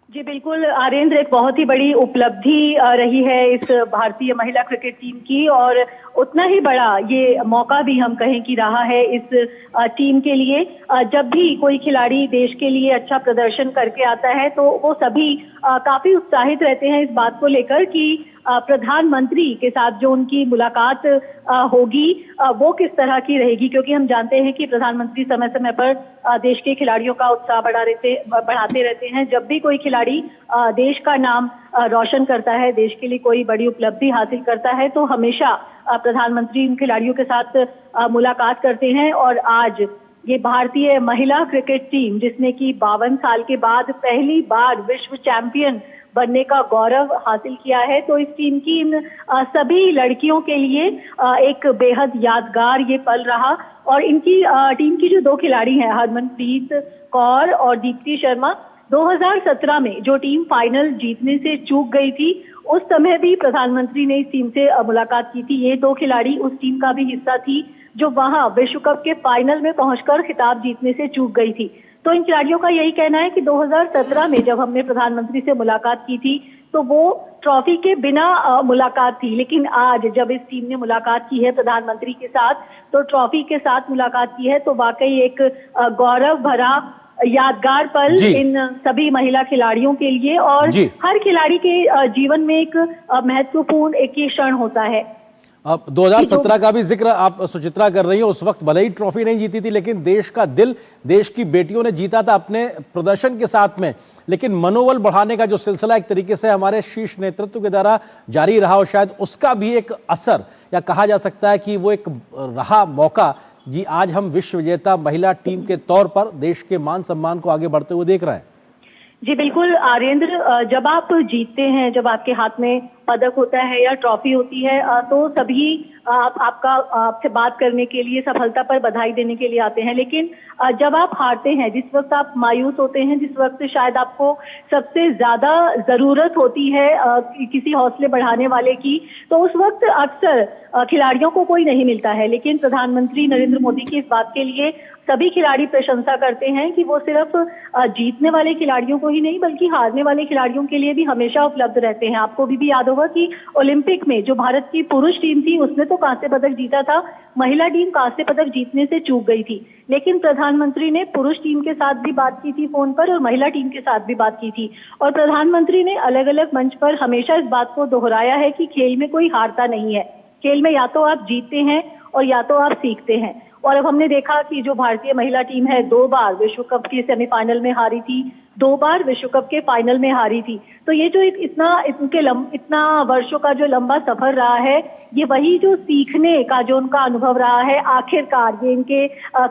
Speaker 3: जी बिल्कुल आरेंद्र, एक बहुत ही बड़ी उपलब्धि रही है इस भारतीय महिला क्रिकेट टीम की, और उतना ही बड़ा ये मौका भी हम कहें कि रहा है इस टीम के लिए। जब भी कोई खिलाड़ी देश के लिए अच्छा प्रदर्शन करके आता है तो वो सभी काफी उत्साहित रहते हैं इस बात को लेकर कि प्रधानमंत्री के साथ जो उनकी मुलाकात होगी वो किस तरह की रहेगी, क्योंकि हम जानते हैं कि प्रधानमंत्री समय समय पर देश के खिलाड़ियों का उत्साह बढ़ाते रहते हैं। जब भी कोई खिलाड़ी देश का नाम रोशन करता है, देश के लिए कोई बड़ी उपलब्धि हासिल करता है, तो हमेशा प्रधानमंत्री इन खिलाड़ियों के साथ मुलाकात करते हैं। और आज ये भारतीय महिला क्रिकेट टीम, जिसने कि 52 साल के बाद पहली बार विश्व चैंपियन बनने का गौरव हासिल किया है, तो इस टीम की इन सभी लड़कियों के लिए एक बेहद यादगार ये पल रहा। और इनकी टीम की जो दो खिलाड़ी हैं, हरमनप्रीत कौर और दीप्ति शर्मा, 2017 में जो टीम फाइनल जीतने से चूक गई थी, उस समय भी प्रधानमंत्री ने इस टीम से मुलाकात की थी। ये दो खिलाड़ी उस टीम का भी हिस्सा थी जो वहां विश्व कप के फाइनल में पहुंचकर खिताब जीतने से चूक गई थी। तो इन खिलाड़ियों का यही कहना है कि 2017 में जब हमने प्रधानमंत्री से मुलाकात की थी तो वो ट्रॉफी के बिना मुलाकात थी, लेकिन आज जब इस टीम ने मुलाकात की है प्रधानमंत्री के साथ, तो ट्रॉफी के साथ मुलाकात की है, तो वाकई एक गौरव भरा यादगार पल इन सभी महिला खिलाड़ियों के लिए। और हर खिलाड़ी के जीवन में एक महत्वपूर्ण एक ही क्षण होता है।
Speaker 1: अब 2017 का भी जिक्र आप सुचित्रा कर रही हो, उस वक्त भले ही ट्रॉफी नहीं जीती थी, लेकिन देश का दिल देश की बेटियों ने जीता था अपने प्रदर्शन के साथ में। लेकिन मनोबल बढ़ाने का जो सिलसिला एक तरीके से हमारे शीर्ष नेतृत्व के द्वारा जारी रहा, और शायद उसका भी एक असर, या कहा जा सकता है कि वो एक रहा मौका जी, आज हम विश्व विजेता महिला टीम के तौर पर देश के मान सम्मान को आगे बढ़ते हुए देख रहे हैं।
Speaker 3: जी बिल्कुल आर्येंद्र, जब आप जीतते हैं, जब आपके हाथ में पदक होता है या ट्रॉफी होती है, तो सभी आपसे बात करने के लिए, सफलता पर बधाई देने के लिए आते हैं। लेकिन जब आप हारते हैं, जिस वक्त आप मायूस होते हैं, जिस वक्त शायद आपको सबसे ज्यादा जरूरत होती है किसी हौसले बढ़ाने वाले की, तो उस वक्त अक्सर खिलाड़ियों को कोई नहीं मिलता है। लेकिन प्रधानमंत्री नरेंद्र मोदी की इस बात के लिए सभी खिलाड़ी प्रशंसा करते हैं कि वो सिर्फ जीतने वाले खिलाड़ियों को ही नहीं बल्कि हारने वाले खिलाड़ियों के लिए भी हमेशा उपलब्ध रहते हैं। आपको भी याद होगा कि ओलंपिक में जो भारत की पुरुष टीम थी उसने तो कांस्य पदक जीता था, महिला टीम कांस्य पदक जीतने से चूक गई थी। लेकिन प्रधानमंत्री ने पुरुष टीम के साथ भी बात की थी फोन पर और महिला टीम के साथ भी बात की थी, और प्रधानमंत्री ने अलग अलग मंच पर हमेशा इस बात को दोहराया है कि खेल में कोई हारता नहीं है। खेल में या तो आप जीतते हैं और या तो आप सीखते हैं। और अब हमने देखा कि जो भारतीय महिला टीम है 2 बार विश्व कप के सेमीफाइनल में हारी थी, 2 बार विश्व कप के फाइनल में हारी थी। तो ये जो इतना वर्षों का जो लंबा सफर रहा है, ये वही जो सीखने का जो उनका अनुभव रहा है, आखिरकार ये इनके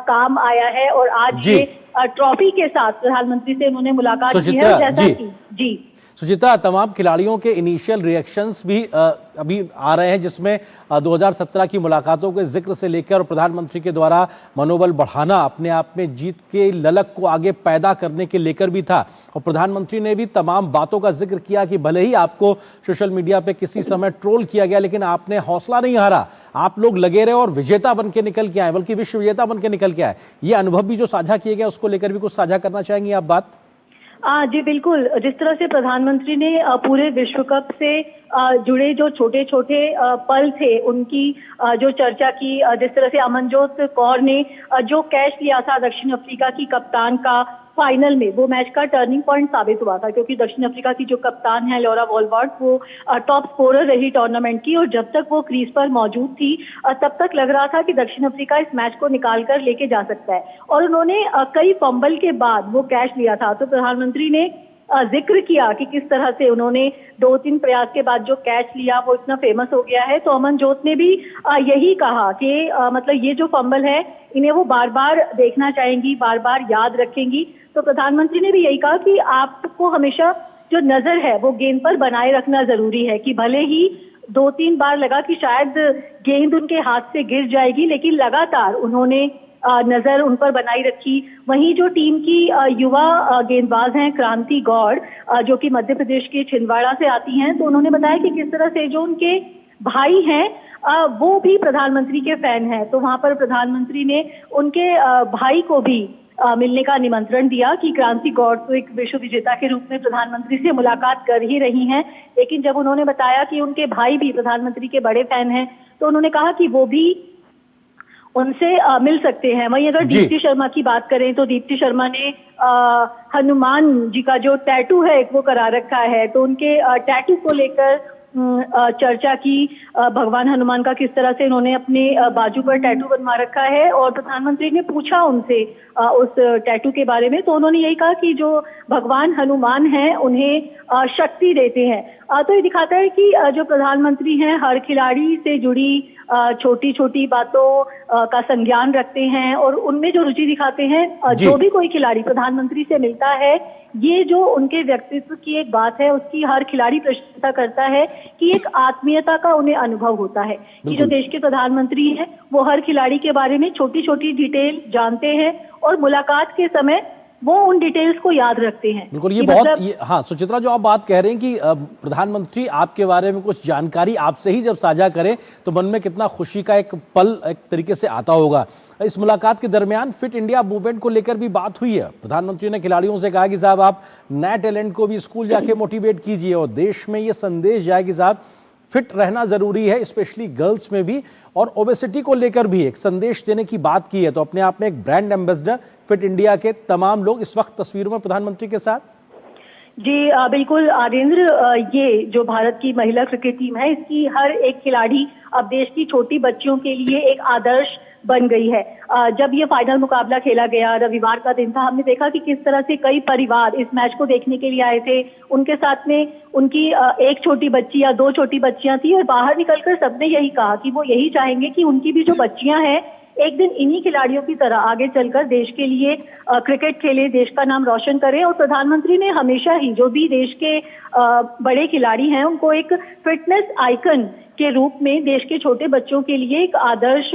Speaker 3: काम आया है। और आज ये ट्रॉफी के साथ प्रधानमंत्री से उन्होंने मुलाकात की है। जैसा कि जी
Speaker 1: सुचित्रा, तमाम खिलाड़ियों के इनिशियल रिएक्शंस भी अभी आ रहे हैं, जिसमें 2017 की मुलाकातों के जिक्र से लेकर प्रधानमंत्री के द्वारा मनोबल बढ़ाना, अपने आप में जीत के ललक को आगे पैदा करने के लेकर भी था। और प्रधानमंत्री ने भी तमाम बातों का जिक्र किया कि भले ही आपको सोशल मीडिया पे किसी समय ट्रोल किया गया, लेकिन आपने हौसला नहीं हारा, आप लोग लगे रहे और विजेता बन के निकल के आए, बल्कि विश्व विजेता बन के निकल के आए। ये अनुभव भी जो साझा किए गए, उसको लेकर भी कुछ साझा करना चाहेंगी आप बात?
Speaker 3: जी बिल्कुल, जिस तरह से प्रधानमंत्री ने पूरे विश्व कप से जुड़े जो छोटे छोटे पल थे उनकी जो चर्चा की, जिस तरह से अमनजोत कौर ने जो कैच लिया था दक्षिण अफ्रीका की कप्तान का, फाइनल में वो मैच का टर्निंग पॉइंट साबित हुआ था, क्योंकि दक्षिण अफ्रीका की जो कप्तान है लॉरा वॉलवर्थ, वो टॉप स्कोरर रही टूर्नामेंट की, और जब तक वो क्रीज पर मौजूद थी तब तक लग रहा था कि दक्षिण अफ्रीका इस मैच को निकाल कर लेके जा सकता है। और उन्होंने कई फंबल के बाद वो कैच लिया था। तो प्रधानमंत्री ने जिक्र किया कि किस तरह से उन्होंने 2-3 प्रयास के बाद जो कैच लिया वो इतना फेमस हो गया है। तो अमनजोत ने भी यही कहा कि मतलब ये जो फंबल है इन्हें वो बार बार देखना चाहेंगी, बार बार याद रखेंगी। तो प्रधानमंत्री ने भी यही कहा कि आपको हमेशा जो नजर है वो गेंद पर बनाए रखना जरूरी है, कि भले ही 2-3 बार लगा कि शायद गेंद उनके हाथ से गिर जाएगी, लेकिन लगातार उन्होंने नजर उन पर बनाई रखी। वहीं जो टीम की युवा गेंदबाज हैं क्रांति गौड़, जो कि मध्य प्रदेश के छिंदवाड़ा से आती हैं, तो उन्होंने बताया कि किस तरह से जो उनके भाई हैं वो भी प्रधानमंत्री के फैन हैं। तो वहां पर प्रधानमंत्री ने उनके भाई को भी मिलने का निमंत्रण दिया कि क्रांति गौड़ तो एक विश्व विजेता के रूप में प्रधानमंत्री से मुलाकात कर ही रही हैं, लेकिन जब उन्होंने बताया कि उनके भाई भी प्रधानमंत्री के बड़े फैन हैं तो उन्होंने कहा कि वो भी उनसे मिल सकते हैं। वहीं अगर दीप्ति शर्मा की बात करें तो दीप्ति शर्मा ने हनुमान जी का जो टैटू है वो करा रखा है, तो उनके टैटू को लेकर चर्चा की। भगवान हनुमान का किस तरह से उन्होंने अपने बाजू पर टैटू बनवा रखा है, और प्रधानमंत्री ने पूछा उनसे उस टैटू के बारे में, तो उन्होंने यही कहा कि जो भगवान हनुमान हैं उन्हें शक्ति देते हैं। तो ये दिखाता है कि जो प्रधानमंत्री हैं हर खिलाड़ी से जुड़ी छोटी छोटी बातों का संज्ञान रखते हैं और उनमें जो रुचि दिखाते हैं। जो भी कोई खिलाड़ी प्रधानमंत्री से मिलता है, ये जो उनके व्यक्तित्व की एक बात है उसकी हर खिलाड़ी प्रशंसा करता है कि एक आत्मीयता का उन्हें अनुभव होता है कि जो देश के प्रधानमंत्री हैं वो हर खिलाड़ी के बारे में छोटी छोटी डिटेल जानते हैं और मुलाकात के समय वो उन डिटेल्स को याद रखते हैं।
Speaker 1: बिल्कुल, ये बहुत हाँ सुचित्रा, जो आप बात कह रहे हैं कि प्रधानमंत्री आपके बारे में कुछ जानकारी आपसे ही जब साझा करें तो मन में कितना खुशी का एक पल एक तरीके से आता होगा। इस मुलाकात के दरमियान फिट इंडिया मूवमेंट को लेकर भी बात हुई है। प्रधानमंत्री ने खिलाड़ियों से कहा कि साहब आप नए टैलेंट को भी स्कूल जाके मोटिवेट कीजिए और देश में ये संदेश जाए कि साहब फिट रहना जरूरी है, स्पेशली गर्ल्स में भी, और ओबेसिटी को लेकर भी एक संदेश देने की बात की है। तो अपने आप में एक ब्रांड एम्बेसडर फिट इंडिया के तमाम लोग इस वक्त तस्वीरों में प्रधानमंत्री के साथ।
Speaker 3: जी बिल्कुल आरेंद्र, ये जो भारत की महिला क्रिकेट टीम है इसकी हर एक खिलाड़ी अब देश की छोटी बच्चियों के लिए एक आदर्श बन गई है। जब ये फाइनल मुकाबला खेला गया, रविवार का दिन था, हमने देखा कि किस तरह से कई परिवार इस मैच को देखने के लिए आए थे। उनके साथ में उनकी एक छोटी बच्ची या 2 छोटी बच्चियां थी और बाहर निकलकर सबने यही कहा कि वो यही चाहेंगे कि उनकी भी जो बच्चियां हैं एक दिन इन्हीं खिलाड़ियों की तरह आगे चलकर देश के लिए क्रिकेट खेले, देश का नाम रोशन करें। और प्रधानमंत्री ने हमेशा ही जो भी देश के बड़े खिलाड़ी हैं उनको एक फिटनेस आइकन के रूप में देश के छोटे बच्चों के लिए एक आदर्श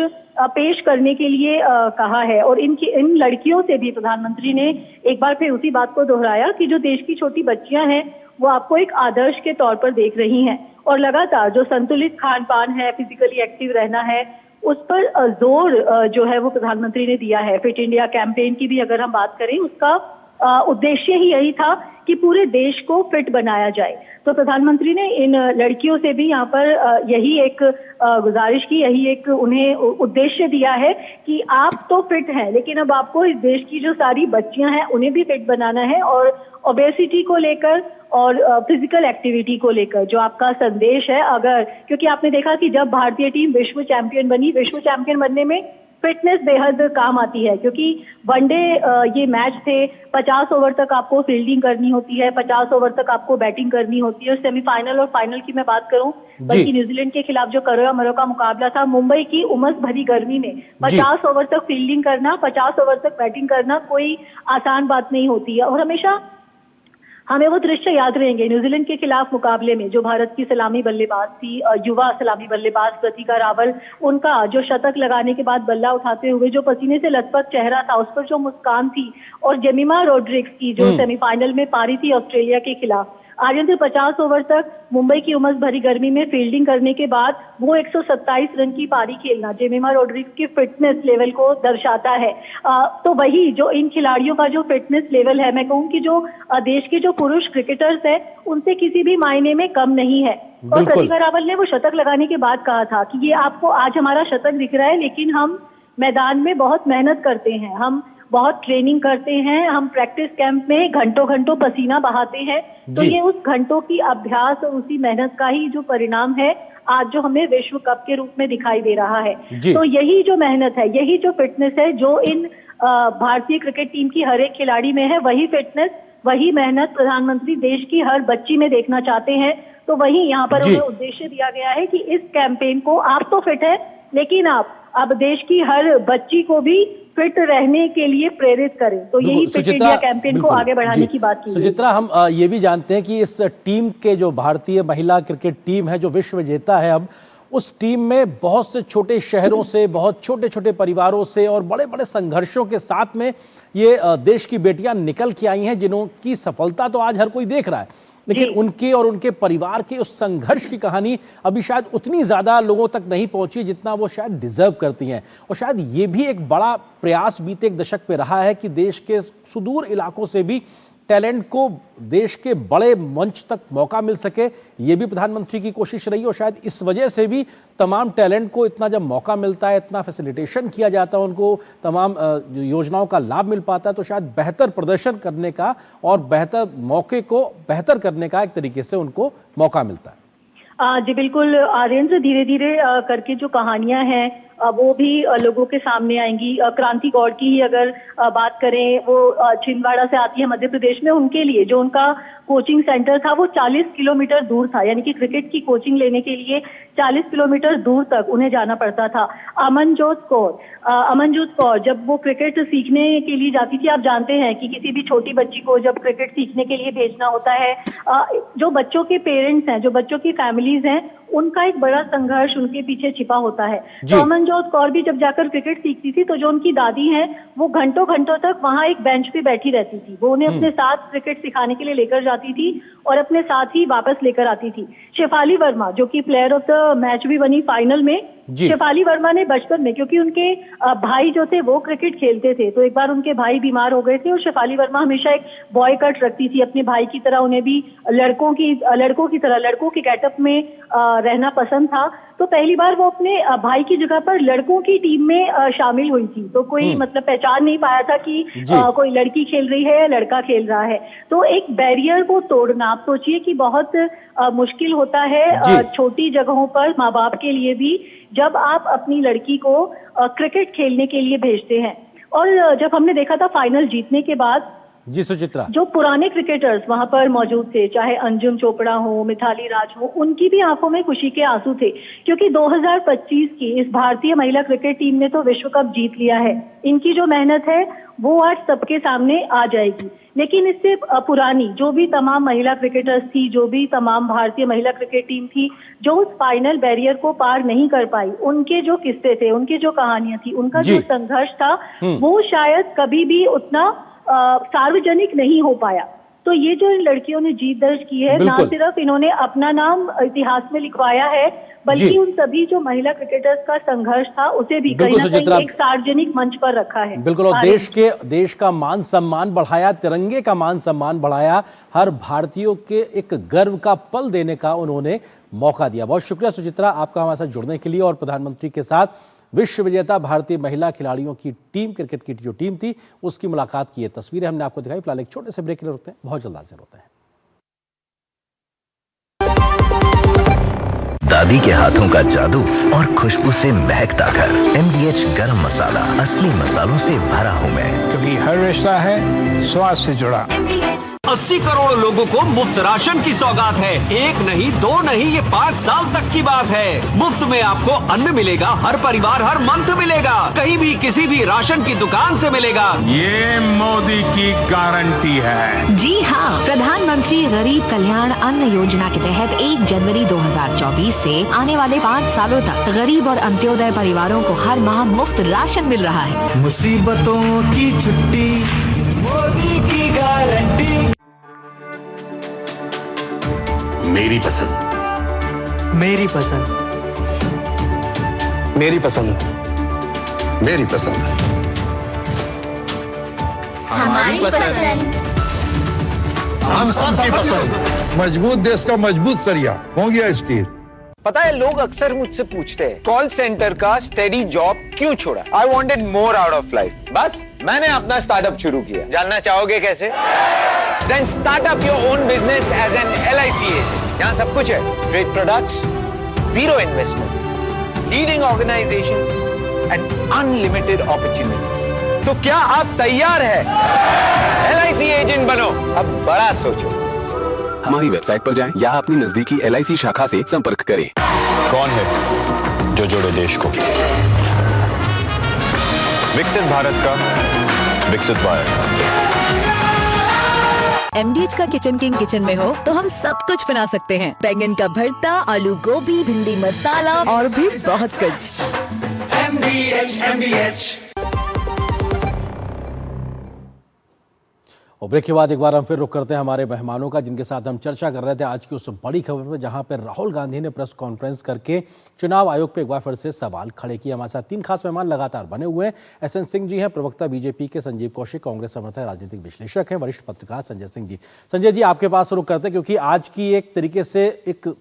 Speaker 3: पेश करने के लिए कहा है। और इन लड़कियों से भी प्रधानमंत्री ने एक बार फिर उसी बात को दोहराया कि जो देश की छोटी बच्चियां हैं वो आपको एक आदर्श के तौर पर देख रही हैं और लगातार जो संतुलित खान पान है, फिजिकली एक्टिव रहना है, उस पर जोर जो है वो प्रधानमंत्री ने दिया है। फिट इंडिया कैंपेन की भी अगर हम बात करें, उसका उद्देश्य ही यही था कि पूरे देश को फिट बनाया जाए। तो प्रधानमंत्री ने इन लड़कियों से भी यहाँ पर यही एक गुजारिश की, यही एक उन्हें उद्देश्य दिया है कि आप तो फिट हैं लेकिन अब आपको इस देश की जो सारी बच्चियां हैं उन्हें भी फिट बनाना है। और ओबेसिटी को लेकर और फिजिकल एक्टिविटी को लेकर जो आपका संदेश है, अगर क्योंकि आपने देखा कि जब भारतीय टीम विश्व चैंपियन बनी, विश्व चैंपियन बनने में फिटनेस बेहद काम आती है, क्योंकि वनडे ये मैच थे, 50 ओवर तक आपको फील्डिंग करनी होती है, 50 ओवर तक आपको बैटिंग करनी होती है। और सेमीफाइनल और फाइनल की मैं बात करूं, बल्कि न्यूजीलैंड के खिलाफ जो करो मरो का मुकाबला था, मुंबई की उमस भरी गर्मी में 50 ओवर तक फील्डिंग करना, 50 ओवर तक बैटिंग करना कोई आसान बात नहीं होती है। और हमेशा हमें वो दृश्य याद रहेंगे न्यूजीलैंड के खिलाफ मुकाबले में जो भारत की सलामी बल्लेबाज थी, युवा सलामी बल्लेबाज प्रतिका रावल, उनका जो शतक लगाने के बाद बल्ला उठाते हुए जो पसीने से लथपथ चेहरा था, उस पर जो मुस्कान थी, और जेमिमा रोड्रिग्स की जो सेमीफाइनल में पारी थी ऑस्ट्रेलिया के खिलाफ। आर्यन 50 ओवर तक मुंबई की उमस भरी गर्मी में फील्डिंग करने के बाद वो 127 रन की पारी खेलना जेमिमा रोड्रिग्स की फिटनेस लेवल को दर्शाता है। तो वही जो इन खिलाड़ियों का जो फिटनेस लेवल है, मैं कहूँ कि जो देश के जो पुरुष क्रिकेटर्स हैं उनसे किसी भी मायने में कम नहीं है। और प्रतिका रावल ने वो शतक लगाने के बाद कहा था कि ये आपको आज हमारा शतक दिख रहा है लेकिन हम मैदान में बहुत मेहनत करते हैं, हम बहुत ट्रेनिंग करते हैं, हम प्रैक्टिस कैंप में घंटों घंटों पसीना बहाते हैं। तो ये उस घंटों की अभ्यास और उसी मेहनत का ही जो परिणाम है आज जो हमें विश्व कप के रूप में दिखाई दे रहा है। तो यही जो मेहनत है, यही जो फिटनेस है जो इन भारतीय क्रिकेट टीम की हर एक खिलाड़ी में है, वही फिटनेस, वही मेहनत प्रधानमंत्री देश की हर बच्ची में देखना चाहते हैं। तो वही यहाँ पर उन्हें उद्देश्य दिया गया है कि इस कैंपेन को, आप तो फिट है लेकिन आप अब देश की हर बच्ची को भी फिट रहने के लिए प्रेरित करें। तो यही फिट इंडिया कैंपेन को आगे बढ़ाने की बात की।
Speaker 1: सुचित्रा, हम ये भी जानते हैं कि इस टीम के जो भारतीय महिला क्रिकेट टीम है जो विश्व विजेता है, अब उस टीम में बहुत से छोटे शहरों से, बहुत छोटे छोटे परिवारों से और बड़े बड़े संघर्षों के साथ में ये देश की बेटियां निकल के आई हैं, जिन्हों की सफलता तो आज हर कोई देख रहा है, लेकिन उनके और उनके परिवार के उस संघर्ष की कहानी अभी शायद उतनी ज्यादा लोगों तक नहीं पहुंची जितना वो शायद डिजर्व करती हैं। और शायद ये भी एक बड़ा प्रयास बीते एक दशक पे रहा है कि देश के सुदूर इलाकों से भी टैलेंट को देश के बड़े मंच तक मौका मिल सके। ये भी प्रधानमंत्री की कोशिश रही और शायद इस वजह से भी तमाम टैलेंट को इतना जब मौका मिलता है, इतना फैसिलिटेशन किया जाता है, उनको तमाम योजनाओं का लाभ मिल पाता है, तो शायद बेहतर प्रदर्शन करने का और बेहतर मौके को बेहतर करने का एक तरीके से उनको मौका मिलता है।
Speaker 3: जी बिल्कुल आर्यन, धीरे धीरे करके जो कहानियां हैं वो भी लोगों के सामने आएंगी। क्रांति गौड़ की ही अगर बात करें, वो छिंदवाड़ा से आती है मध्य प्रदेश में। उनके लिए जो उनका कोचिंग सेंटर था वो 40 किलोमीटर दूर था, यानी कि क्रिकेट की कोचिंग लेने के लिए 40 किलोमीटर दूर तक उन्हें जाना पड़ता था। अमनजोत कौर जब वो क्रिकेट सीखने के लिए जाती थी, आप जानते हैं कि किसी भी छोटी बच्ची को जब क्रिकेट सीखने के लिए भेजना होता है, जो बच्चों के पेरेंट्स हैं, जो बच्चों की फैमिलीज हैं, उनका एक बड़ा संघर्ष उनके पीछे छिपा होता है। तो अमनजोत कौर भी जब जाकर क्रिकेट सीखती थी तो जो उनकी दादी हैं वो घंटों घंटों तक वहां एक बेंच पे बैठी रहती थी। वो उन्हें अपने साथ क्रिकेट सिखाने के लिए लेकर जाती थी और अपने साथ ही वापस लेकर आती थी। शेफाली वर्मा जो कि प्लेयर ऑफ द मैच भी बनी फाइनल में, शेफाली वर्मा ने बचपन में, क्योंकि उनके भाई जो थे वो क्रिकेट खेलते थे, तो एक बार उनके भाई बीमार हो गए थे और शेफाली वर्मा हमेशा एक बॉय कट रखती थी अपने भाई की तरह। उन्हें भी लड़कों की तरह लड़कों के गेटअप में रहना पसंद था। तो पहली बार वो अपने भाई की जगह पर लड़कों की टीम में शामिल हुई थी। तो कोई मतलब पहचान नहीं पाया था कि कोई लड़की खेल रही है या लड़का खेल रहा है। तो एक बैरियर को तोड़ना, आप सोचिए कि बहुत मुश्किल होता है छोटी जगहों पर माँ बाप के लिए भी, जब आप अपनी लड़की को क्रिकेट खेलने के लिए भेजते हैं। और जब हमने देखा था फाइनल जीतने के बाद,
Speaker 1: जी सुचित्रा, जो
Speaker 3: पुराने क्रिकेटर्स वहां पर मौजूद थे, चाहे अंजुम चोपड़ा हो, मिथाली राज हो, उनकी भी आंखों में खुशी के आंसू थे, क्योंकि 2025 की इस भारतीय महिला क्रिकेट टीम ने तो विश्व कप जीत लिया है। इनकी जो मेहनत है वो आज सबके सामने आ जाएगी। लेकिन इससे पुरानी जो भी तमाम महिला क्रिकेटर्स थी, जो भी तमाम भारतीय महिला क्रिकेट टीम थी, जो उस फाइनल बैरियर को पार नहीं कर पाई, उनके जो किस्से थे, उनकी जो कहानियां थी, उनका जो संघर्ष था, वो शायद कभी भी उतना सार्वजनिक नहीं हो पाया। तो ये जो इन लड़कियों ने जीत दर्ज की है, ना सिर्फ इन्होंने अपना नाम इतिहास में लिखवाया है, बल्कि उन सभी जो महिला क्रिकेटर्स का संघर्ष था उसे भी कहीं ना कहीं एक सार्वजनिक मंच पर रखा है।
Speaker 1: बिल्कुल, और देश का मान सम्मान बढ़ाया, तिरंगे का मान सम्मान बढ़ाया, हर भारतीयों के एक गर्व का पल देने का उन्होंने मौका दिया। बहुत शुक्रिया सुचित्रा आपका हमारे साथ जुड़ने के लिए और प्रधानमंत्री के साथ विश्व विजेता भारतीय महिला खिलाड़ियों की टीम, क्रिकेट की जो टीम थी, उसकी मुलाकात की ये तस्वीरें हमने आपको दिखाई। फिलहाल एक छोटे से ब्रेक के लिए रुकते हैं, बहुत जल्द हाजिर होते हैं।
Speaker 16: दादी के हाथों का जादू और खुशबू से महकता घर। MDH गरम मसाला, असली मसालों से भरा हूँ मैं,
Speaker 15: क्योंकि हर रिश्ता है स्वाद से जुड़ा।
Speaker 4: 80 करोड़ लोगों को मुफ्त राशन की सौगात है। 1 नहीं 2 नहीं, ये 5 साल तक की बात है। मुफ्त में आपको अन्न मिलेगा, हर परिवार हर मंथ मिलेगा, कहीं भी किसी भी राशन की दुकान से मिलेगा।
Speaker 11: ये मोदी की गारंटी है।
Speaker 6: जी हाँ, प्रधानमंत्री गरीब कल्याण अन्न योजना के तहत 1 जनवरी 2024 से आने वाले 5 सालों तक गरीब और अंत्योदय परिवारों को हर माह मुफ्त राशन मिल रहा है।
Speaker 4: मुसीबतों की छुट्टी, मोदी की गारंटी।
Speaker 11: मेरी पसंद,
Speaker 7: मेरी पसंद,
Speaker 11: मेरी पसंद, मेरी पसंद,
Speaker 7: हमारी पसंद,
Speaker 13: हम सबकी पसंद। मजबूत देश का मजबूत सरिया, मोंगिया स्टील।
Speaker 8: पता है लोग अक्सर मुझसे पूछते हैं कॉल सेंटर का स्टेडी जॉब क्यों छोड़ा? I wanted more out of life. बस मैंने अपना स्टार्टअप शुरू किया। जानना चाहोगे कैसे? Then start up your own business as an LIC agent. यहाँ सब कुछ है, great products, zero investment, leading organisation and unlimited opportunities. तो क्या आप तैयार है LIC एजेंट बनो? अब बड़ा सोचो।
Speaker 9: हमारी वेबसाइट पर जाएं या अपनी नजदीकी LIC शाखा से संपर्क करें।
Speaker 12: कौन है जो जोड़े देश को? विकसित भारत का विकसित भारत।
Speaker 10: MDH का किचन किंग किचन में हो तो हम सब कुछ बना सकते हैं। बैंगन का भरता, आलू गोभी, भिंडी मसाला और भी बहुत कुछ।
Speaker 1: MDH। और ब्रेक के बाद एक बार हम फिर रुक करते हैं हमारे मेहमानों का, जिनके साथ हम चर्चा कर रहे थे आज की उस बड़ी खबर पर, जहां पर राहुल गांधी ने प्रेस कॉन्फ्रेंस करके चुनाव आयोग पे एक बार फिर से सवाल खड़े किए। हमारे साथ 3 खास मेहमान लगातार बने हुए हैं। SN सिंह जी हैं, प्रवक्ता BJP के, संजीव कौशिक कांग्रेस समर्थक राजनीतिक विश्लेषक हैं, वरिष्ठ पत्रकार संजय सिंह जी। संजय जी, आपके पास रुक करते हैं क्योंकि आज की एक तरीके से एक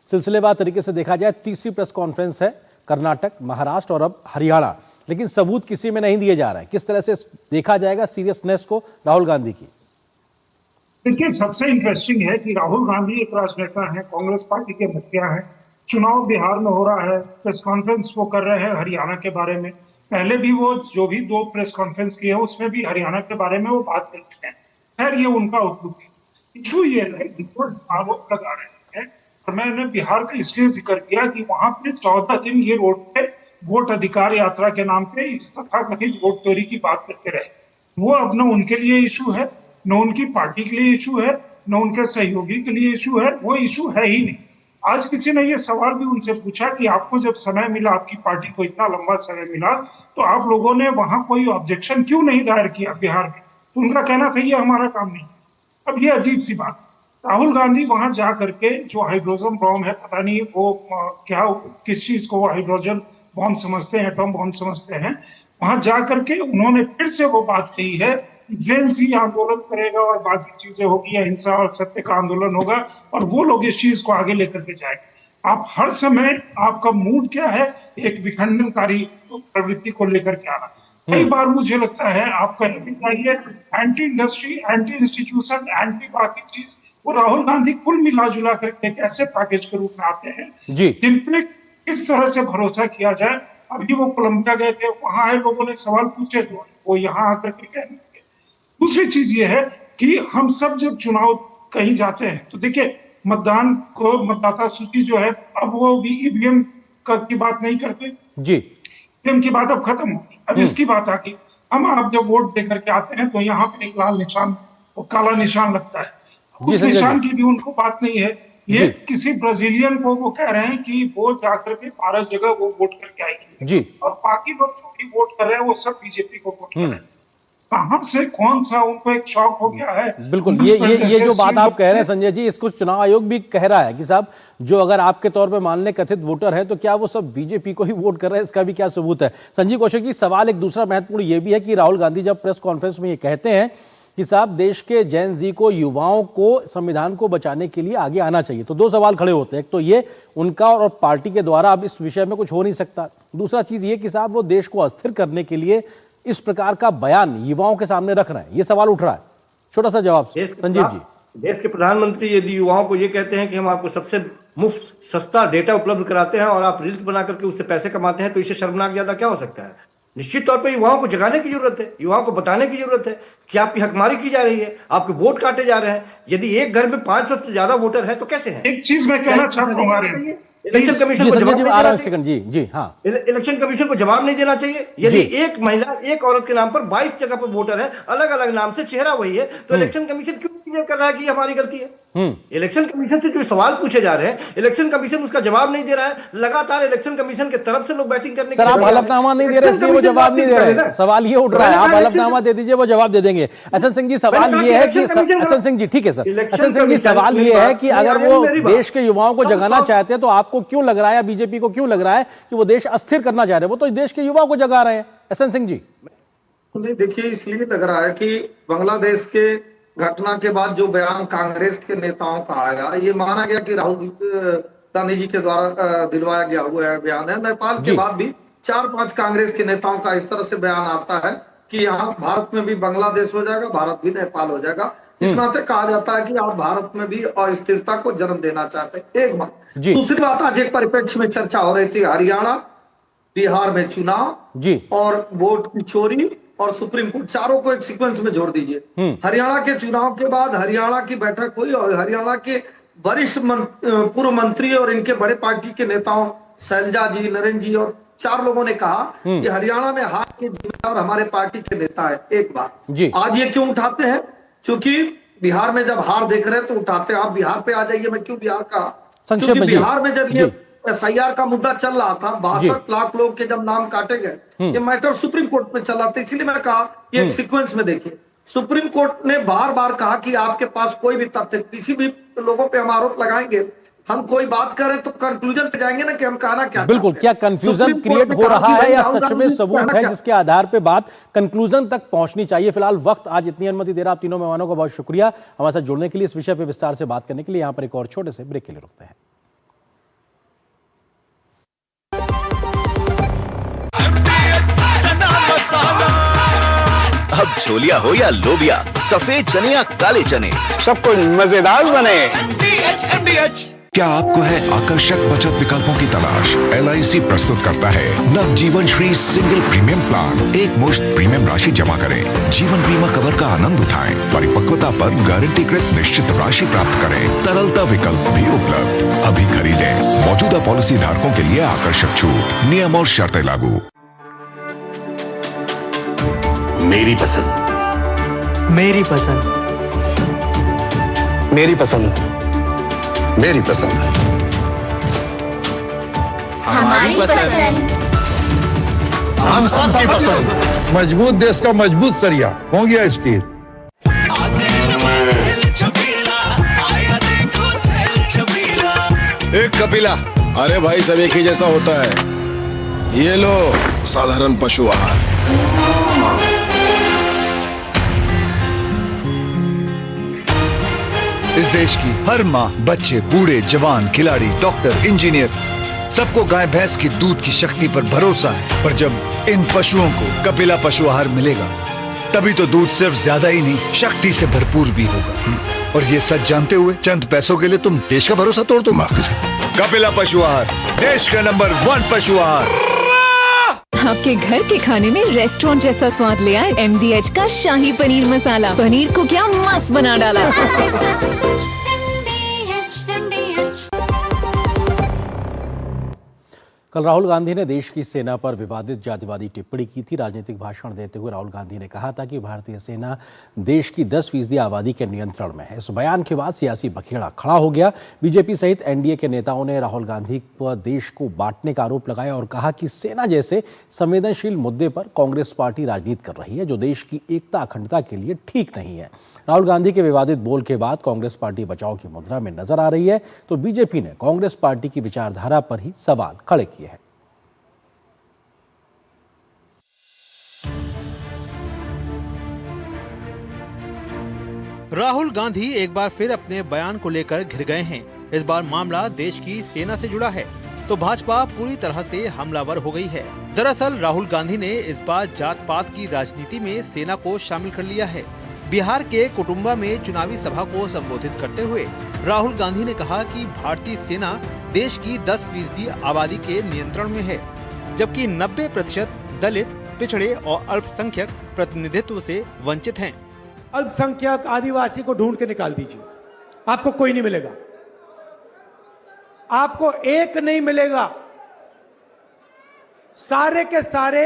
Speaker 1: सिलसिलेवार तरीके से देखा जाए तीसरी प्रेस कॉन्फ्रेंस है। कर्नाटक, महाराष्ट्र और अब हरियाणा, लेकिन सबूत किसी में नहीं दिए जा रहा है। किस तरह से देखा जाएगा सीरियसनेस को राहुल गांधी की?
Speaker 24: देखिए, सबसे इंटरेस्टिंग है कि राहुल गांधी एक राजनेता हैं, कांग्रेस पार्टी के मुखिया हैं। चुनाव बिहार में हो रहा है, प्रेस कॉन्फ्रेंस वो कर रहे हैं हरियाणा के बारे में। पहले भी वो जो भी 2 प्रेस कॉन्फ्रेंस किए हैं उसमें भी हरियाणा के बारे में वो बात कर चुके हैं। खैर, ये उनका आउटलुक है। इशू ये है, रिपोर्ट आरोप लगा रहे हैं, और मैंने बिहार का इसलिए जिक्र किया कि वहां पे 14 दिन ये रोड पे वोट अधिकार यात्रा के नाम पे इस तथाकथित वोट चोरी की बात करते रहे। वो अब न उनके लिए इशू है, न उनकी पार्टी के लिए इशू है, न उनके सहयोगी के लिए इशू है। वो इशू है ही नहीं। आज किसी ने ये सवाल भी उनसे पूछा कि आपको जब समय मिला, आपकी पार्टी को इतना लंबा समय मिला, तो आप लोगों ने वहां कोई ऑब्जेक्शन क्यों नहीं दायर किया बिहार में? तो उनका कहना था ये हमारा काम नहीं। अब ये अजीब सी बात, राहुल गांधी वहां जा करके जो हाइड्रोजन बॉम्ब है, पता नहीं वो क्या, किस चीज को वो हाइड्रोजन बॉम्ब समझते हैं, एटम बॉम्ब समझते हैं, वहां जा करके उन्होंने फिर से वो बात कही है, जेन सी आंदोलन करेगा और बाकी चीजें होगी, अहिंसा और सत्य का आंदोलन होगा और वो लोग इस चीज को आगे लेकर के जाएंगे। आप हर समय, आपका मूड क्या है, एक विखंडनकारी प्रवृत्ति को लेकर के आना। कई बार मुझे लगता है आपका चाहिए anti industry, anti institution, anti बाकी चीज, वो राहुल गांधी कुल मिला जुला करके एक ऐसे पैकेज के रूप में आते हैं जिन पे किस तरह से भरोसा किया जाए। अभी वो कोलंबिया गए थे, वहां आए लोगों ने सवाल पूछे तो वो यहाँ आकर के कहने। दूसरी चीज ये है कि हम सब जब चुनाव कहीं जाते हैं तो देखिए, मतदान को, मतदाता सूची जो है, अब वो भी EVM की बात नहीं करते जी। EVM की बात अब खत्म होगी, अब इसकी बात आ गई। हम आप जब वोट देकर के आते हैं तो यहाँ पे एक लाल निशान और काला निशान लगता है, उस निशान की भी उनको बात नहीं है। ये किसी ब्राजीलियन को वो कह रहे हैं कि वो जाकर के 12 जगह वो वोट करके आएगी जी, और बाकी लोग जो भी वोट कर रहे हैं वो सब BJP को वोट कर रहे हैं। कहां से कौन सा उनको एक शौक हो गया है? बिल्कुल, ये जो बात आप कह रहे हैं संजय जी, इसको चुनाव आयोग भी कह रहा है कि साहब, जो अगर आपके तौर पे मान लें कथित वोटर है, तो क्या वो सब BJP को ही वोट कर रहे हैं? इसका भी क्या सबूत है? संजीव कौशिक जी, सवाल एक दूसरा महत्वपूर्ण ये भी है कि राहुल गांधी जब प्रेस कॉन्फ्रेंस में ये कहते हैं कि साहब देश के जेन जी को, युवाओं को संविधान को बचाने के लिए आगे आना चाहिए, तो 2 सवाल खड़े होते हैं। एक तो ये उनका और पार्टी के द्वारा अब इस विषय में कुछ हो नहीं सकता। दूसरा चीज ये कि साहब वो देश को अस्थिर करने के लिए इस प्रकार का बयान युवाओं के सामने रख रहे हैं, ये सवाल उठ रहा है। छोटा सा जवाब संजीव जी।
Speaker 2: देश के प्रधानमंत्री यदि युवाओं को ये कहते हैं कि हम आपको सबसे मुफ्त सस्ता डेटा उपलब्ध कराते हैं और आप रील्स बना करके उससे पैसे कमाते हैं, तो इससे शर्मनाक ज्यादा क्या हो सकता है? निश्चित तौर पे युवाओं को जगाने की जरूरत है, युवाओं को बताने की जरूरत है कि आपकी हकमारी की जा रही है, आपके वोट काटे जा रहे हैं। यदि एक घर में 500 से ज्यादा वोटर है तो कैसे है? एक चीज मैं कहना चाहूंगा, इलेक्शन कमीशन को जवाब इलेक्शन कमीशन को जवाब नहीं देना चाहिए। यदि एक महिला, एक औरत के नाम पर 22 जगह पर वोटर है, अलग अलग नाम से, चेहरा वही है, तो इलेक्शन कमीशन क्यों क्लियर कर रहा है कि हमारी गलती है? इलेक्शन कमीशन से जो सवाल पूछे जा रहे हैं, इलेक्शन कमीशन उसका जवाब नहीं दे रहा है। लगातार इलेक्शन कमीशन के तरफ से लोग बैटिंग करने
Speaker 1: सर, आप हलफनामा नहीं दे रहे इसलिए वो जवाब नहीं दे रहे। सवाल ये उठ रहा है, आप हलफनामा दे दीजिए, वो जवाब दे देंगे। SN सिंह जी, सवाल ये है कि SN सिंह जी, ठीक है सर, SN सिंह जी, सवाल ये है कि अगर वो देश के युवाओं को जगाना चाहते हैं तो आपको क्यों लग रहा है, BJP को क्यों लग रहा है कि वो देश अस्थिर करना चाह रहे हैं? वो तो देश के युवाओं को जगा रहे हैं। SN सिंह जी,
Speaker 23: नहीं, देखिए, इसलिए लग रहा है कि बांग्लादेश के घटना के बाद जो बयान कांग्रेस के नेताओं का आया, ये माना गया कि राहुल गांधी जी के द्वारा दिलवाया गया हुआ बयान है। नेपाल के बाद भी 4-5 कांग्रेस के नेताओं का इस तरह से बयान आता है कि यहाँ भारत में भी बांग्लादेश हो जाएगा, भारत भी नेपाल हो जाएगा। इस नाते कहा जाता है कि आप भारत में भी अस्थिरता को जन्म देना चाहते हैं। एक बात। दूसरी बात, आज एक परिप्रेक्ष्य में चर्चा हो रही थी, हरियाणा बिहार में चुनाव और वोट की चोरी और सुप्रीम कोर्ट, चारों को एक सीक्वेंस में जोड़ दीजिए। हरियाणा के चुनाव के बाद हरियाणा की बैठक हुई और हरियाणा के वरिष्ठ पूर्व मंत्री और इनके बड़े पार्टी के नेताओं शैलजा जी, नरेंद्र जी और 4 लोगों ने कहा कि हरियाणा में हार के जिम्मेदार हमारे पार्टी के नेता है। एक बात, आज ये क्यों उठाते हैं? क्योंकि बिहार में जब हार देख रहे हैं तो उठाते हैं। आप बिहार पे आ जाइए। मैं क्यों बिहार का, क्योंकि बिहार में जब ये SIR का मुद्दा चल रहा था, 62 लाख लोग के जब नाम काटे गए, ये मैटर सुप्रीम कोर्ट में चल रहा था। इसलिए मैं कहा कि एक सीक्वेंस में देखिए, सुप्रीम कोर्ट ने बार बार कहा कि आपके पास कोई भी तथ्य, किसी भी लोगों पे हम आरोप लगाएंगे, हम कोई बात करें तो कंक्लूजन पे जाएंगे ना कि हम कहना क्या।
Speaker 1: बिल्कुल, क्या कंफ्यूजन क्रिएट हो रहा है या सच में सबूत है जिसके आधार पे बात कंक्लूजन तक पहुंचनी चाहिए? फिलहाल वक्त आज इतनी अनुमति दे रहा आप तीनों मेहमानों का बहुत शुक्रिया हमारे साथ जुड़ने के लिए, इस विषय पे विस्तार से बात करने के लिए। यहां पर एक और छोटे से ब्रेक के लिए रुकते हैं।
Speaker 16: अब छोलिया हो या लोबिया, सफेद चने या काले चने,
Speaker 15: सब कुछ मजेदार बने।
Speaker 12: क्या आपको है आकर्षक बचत विकल्पों की तलाश? LIC प्रस्तुत करता है नवजीवन श्री सिंगल प्रीमियम प्लान। एक मुश्त प्रीमियम राशि जमा करें, जीवन बीमा कवर का आनंद उठाएं, परिपक्वता पर गारंटीकृत निश्चित राशि प्राप्त करें, तरलता विकल्प भी उपलब्ध। अभी खरीदें। मौजूदा पॉलिसी धारकों के लिए आकर्षक छूट, नियम और शर्तें लागू।
Speaker 11: मेरी पसंद,
Speaker 14: मेरी पसंद,
Speaker 11: मेरी पसंद, मेरी पसंद,
Speaker 7: हमारी पसंद,
Speaker 13: हम सबकी पसंद। मजबूत देश का मजबूत सरिया हो गया स्टील।
Speaker 11: एक कपिला, अरे भाई सब एक ही जैसा होता है। ये लो साधारण पशु आहार।
Speaker 17: इस देश की हर माँ, बच्चे, बूढ़े, जवान, खिलाड़ी, डॉक्टर, इंजीनियर, सबको गाय भैंस की दूध की शक्ति पर भरोसा है। पर जब इन पशुओं को कपिला पशु आहार मिलेगा, तभी तो दूध सिर्फ ज्यादा ही नहीं, शक्ति से भरपूर भी होगा। और ये सच जानते हुए चंद पैसों के लिए तुम देश का भरोसा तोड़ दो। कपिला पशु आहार, देश का नंबर 1 पशु आहार।
Speaker 10: आपके घर के खाने में रेस्टोरेंट जैसा स्वाद ले आए MDH का शाही पनीर मसाला। पनीर को क्या मस्त बना डाला।
Speaker 1: कल राहुल गांधी ने देश की सेना पर विवादित जातिवादी टिप्पणी की थी। राजनीतिक भाषण देते हुए राहुल गांधी ने कहा था कि भारतीय सेना देश की 10% आबादी के नियंत्रण में है। इस बयान के बाद सियासी बखेड़ा खड़ा हो गया। बीजेपी सहित NDA के नेताओं ने राहुल गांधी पर देश को बांटने का आरोप लगाया और कहा कि सेना जैसे संवेदनशील मुद्दे पर कांग्रेस पार्टी राजनीति कर रही है, जो देश की एकता अखंडता के लिए ठीक नहीं है। राहुल गांधी के विवादित बोल के बाद कांग्रेस पार्टी बचाव की मुद्रा में नजर आ रही है, तो बीजेपी ने कांग्रेस पार्टी की विचारधारा पर ही सवाल खड़े किए हैं।
Speaker 19: राहुल गांधी एक बार फिर अपने बयान को लेकर घिर गए हैं। इस बार मामला देश की सेना से जुड़ा है, तो भाजपा पूरी तरह से हमलावर हो गई है। दरअसल राहुल गांधी ने इस बार जात पात की राजनीति में सेना को शामिल कर लिया है। बिहार के कुटुंबा में चुनावी सभा को संबोधित करते हुए राहुल गांधी ने कहा कि भारतीय सेना देश की 10% आबादी के नियंत्रण में है, जबकि 90% दलित, पिछड़े और अल्पसंख्यक प्रतिनिधित्व से वंचित हैं।
Speaker 20: अल्पसंख्यक आदिवासी को ढूंढ के निकाल दीजिए, आपको कोई नहीं मिलेगा, आपको एक नहीं मिलेगा। सारे के सारे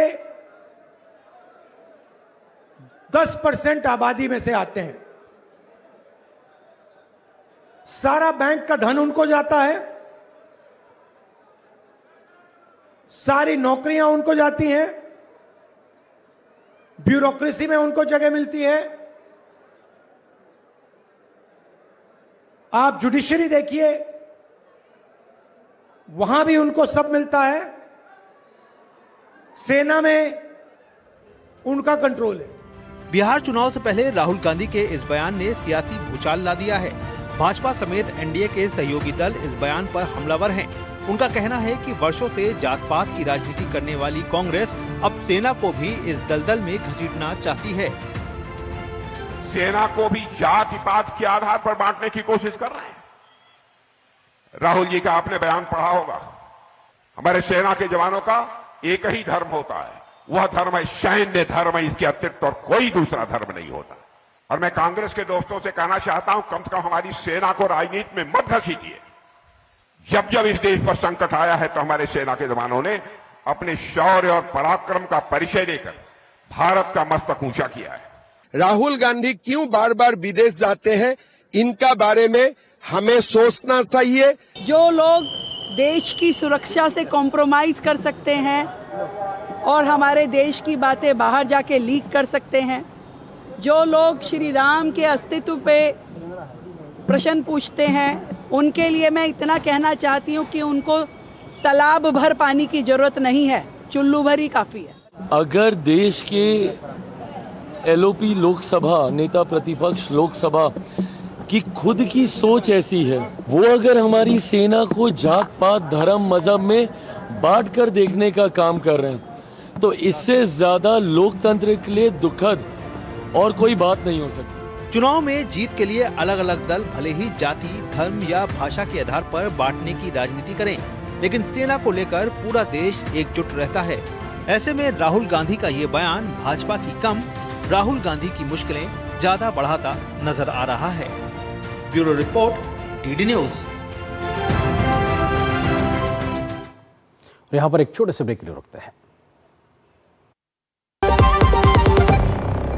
Speaker 20: 10% आबादी में से आते हैं। सारा बैंक का धन उनको जाता है, सारी नौकरियां उनको जाती हैं, ब्यूरोक्रेसी में उनको जगह मिलती है। आप जुडिशरी देखिए, वहां भी उनको सब मिलता है। सेना में उनका कंट्रोल है।
Speaker 19: बिहार चुनाव से पहले राहुल गांधी के इस बयान ने सियासी भूचाल ला दिया है। भाजपा समेत एनडीए के सहयोगी दल इस बयान पर हमलावर हैं। उनका कहना है कि वर्षों से जात पात की राजनीति करने वाली कांग्रेस अब सेना को भी इस दलदल में घसीटना चाहती है।
Speaker 14: सेना को भी जाति पात के आधार पर बांटने की कोशिश कर रहे हैं। राहुल जी का आपने बयान पढ़ा होगा, हमारे सेना के जवानों का एक ही धर्म होता है, वह धर्म है सैन्य धर्म, इसके अतिरिक्त और कोई दूसरा धर्म नहीं होता। और मैं कांग्रेस के दोस्तों से कहना चाहता हूं, कम से कम हमारी सेना को राजनीति में मत घसीटिए। जब जब इस देश पर संकट आया है तो हमारे सेना के जवानों ने अपने शौर्य और पराक्रम का परिचय देकर भारत का मस्तक ऊंचा किया है।
Speaker 18: राहुल गांधी क्यों बार बार विदेश जाते हैं, इनका बारे में हमें सोचना चाहिए।
Speaker 21: जो लोग देश की सुरक्षा से कॉम्प्रोमाइज कर सकते हैं और हमारे देश की बातें बाहर जाके लीक कर सकते हैं, जो लोग श्री राम के अस्तित्व पे प्रश्न पूछते हैं, उनके लिए मैं इतना कहना चाहती हूँ कि उनको तालाब भर पानी की जरूरत नहीं है, चुल्लू भर ही काफी है।
Speaker 22: अगर देश के एलओपी लोकसभा नेता प्रतिपक्ष लोकसभा की खुद की सोच ऐसी है, वो अगर हमारी सेना को जात पात धर्म मजहब में बांट कर देखने का काम कर रहे हैं, तो इससे ज्यादा लोकतंत्र के लिए दुखद और कोई बात नहीं हो सकती।
Speaker 19: चुनाव में जीत के लिए अलग अलग दल भले ही जाति, धर्म या भाषा के आधार पर बांटने की राजनीति करें, लेकिन सेना को लेकर पूरा देश एकजुट रहता है। ऐसे में राहुल गांधी का ये बयान भाजपा की कम, राहुल गांधी की मुश्किलें ज्यादा बढ़ाता नजर आ रहा है। Bureau report, DD news.
Speaker 1: यहाँ पर एक छोटे से ब्रेक के लिए रुकते हैं।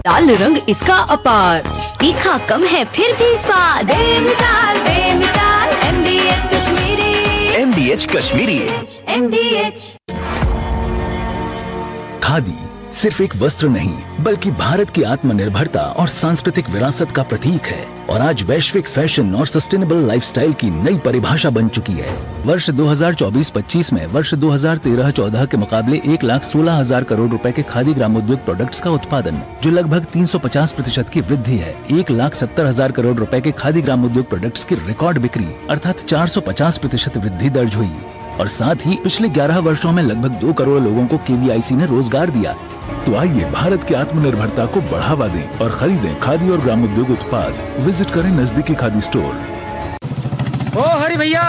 Speaker 10: लाल रंग इसका अपार, तीखा कम है फिर भी स्वाद, बेमिसाल बेमिसाल MDH Kashmiri,
Speaker 16: MDH Kashmiri.
Speaker 10: MDH।
Speaker 16: Khadi सिर्फ एक वस्त्र नहीं बल्कि भारत की आत्मनिर्भरता और सांस्कृतिक विरासत का प्रतीक है और आज वैश्विक फैशन और सस्टेनेबल लाइफस्टाइल की नई परिभाषा बन चुकी है। वर्ष 2024-25 में वर्ष 2013-14 के मुकाबले 1,16,000 करोड़ रुपए के खादी ग्रामोद्योग प्रोडक्ट्स का उत्पादन, जो लगभग 350% की वृद्धि है। 1,70,000 करोड़ रुपए के खादी ग्रामोद्योग प्रोडक्ट्स की रिकॉर्ड बिक्री अर्थात 450% वृद्धि दर्ज हुई और साथ ही पिछले 11 वर्षों में लगभग 2 करोड़ लोगों को KVIC ने रोजगार दिया। तो आइए भारत की आत्मनिर्भरता को बढ़ावा दें और खरीदें खादी और ग्रामोद्योग उत्पाद। विजिट करें नजदीकी खादी स्टोर।
Speaker 25: ओ हरि भैया,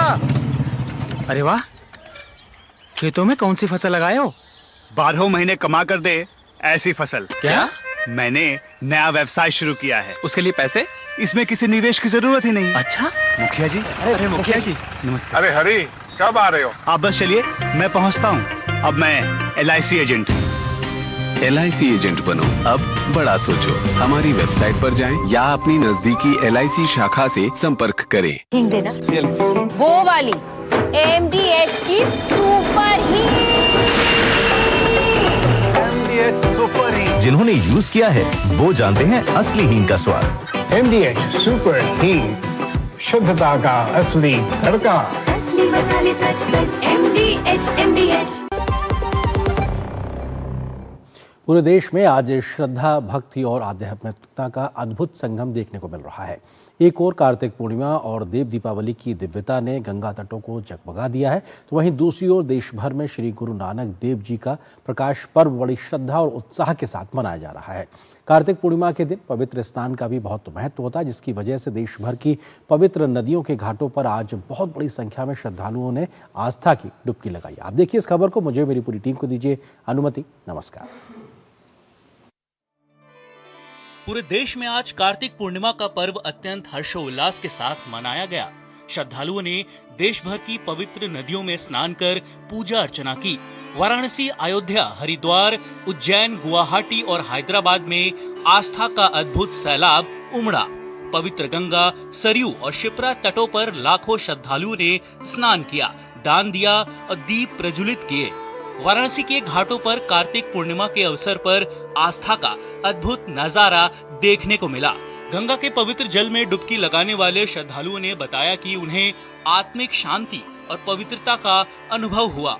Speaker 25: अरे वाह, खेतों में कौन सी फसल लगाए हो?
Speaker 15: 12 महीने कमा कर दे ऐसी फसल।
Speaker 25: क्या?
Speaker 15: मैंने नया व्यवसाय शुरू किया है।
Speaker 25: उसके लिए पैसे?
Speaker 15: इसमें किसी निवेश की जरूरत ही नहीं।
Speaker 25: अच्छा
Speaker 15: मुखिया जी।
Speaker 25: अरे मुखिया जी
Speaker 15: नमस्ते।
Speaker 14: अरे हरी, कब आ रहे हो?
Speaker 15: आप बस चलिए, मैं पहुंचता हूं। अब मैं LIC एजेंट हूं।
Speaker 9: LIC एजेंट बनो, अब बड़ा सोचो। हमारी वेबसाइट पर जाएं या अपनी नजदीकी LIC शाखा से संपर्क करें।
Speaker 6: हिंग देना, वो वाली MDH की सुपर
Speaker 15: MDH सुपर हींग।
Speaker 16: जिन्होंने यूज किया है वो जानते हैं असली हींग का स्वाद।
Speaker 15: MDH सुपर हींग, शुद्धता का असली तड़का।
Speaker 6: असली मसाले सच सच MDH।
Speaker 1: पूरे देश में आज श्रद्धा, भक्ति और आध्यात्मिकता का अद्भुत संगम देखने को मिल रहा है। एक और कार्तिक पूर्णिमा और देव दीपावली की दिव्यता ने गंगा तटों को जगमगा दिया है, तो वहीं दूसरी ओर देश भर में श्री गुरु नानक देव जी का प्रकाश पर्व बड़ी श्रद्धा और उत्साह के साथ मनाया जा रहा है। कार्तिक पूर्णिमा के दिन पवित्र स्नान का भी बहुत महत्व होता है, जिसकी वजह से देश भर की पवित्र नदियों के घाटों पर आज बहुत बड़ी संख्या में श्रद्धालुओं ने आस्था की डुबकी लगाई। आप देखिए इस खबर को, मुझे मेरी पूरी टीम को दीजिए अनुमति। नमस्कार।
Speaker 26: पूरे देश में आज कार्तिक पूर्णिमा का पर्व अत्यंत हर्षोल्लास के साथ मनाया गया। श्रद्धालुओं ने देश भर की पवित्र नदियों में स्नान कर पूजा अर्चना की। वाराणसी, अयोध्या, हरिद्वार, उज्जैन, गुवाहाटी और हैदराबाद में आस्था का अद्भुत सैलाब उमड़ा। पवित्र गंगा, सरयू और शिप्रा तटों पर लाखों श्रद्धालुओं ने स्नान किया, दान दिया और दीप प्रज्वलित किए। वाराणसी के घाटों पर कार्तिक पूर्णिमा के अवसर पर आस्था का अद्भुत नजारा देखने को मिला। गंगा के पवित्र जल में डुबकी लगाने वाले श्रद्धालुओं ने बताया कि उन्हें आत्मिक शांति और पवित्रता का अनुभव हुआ।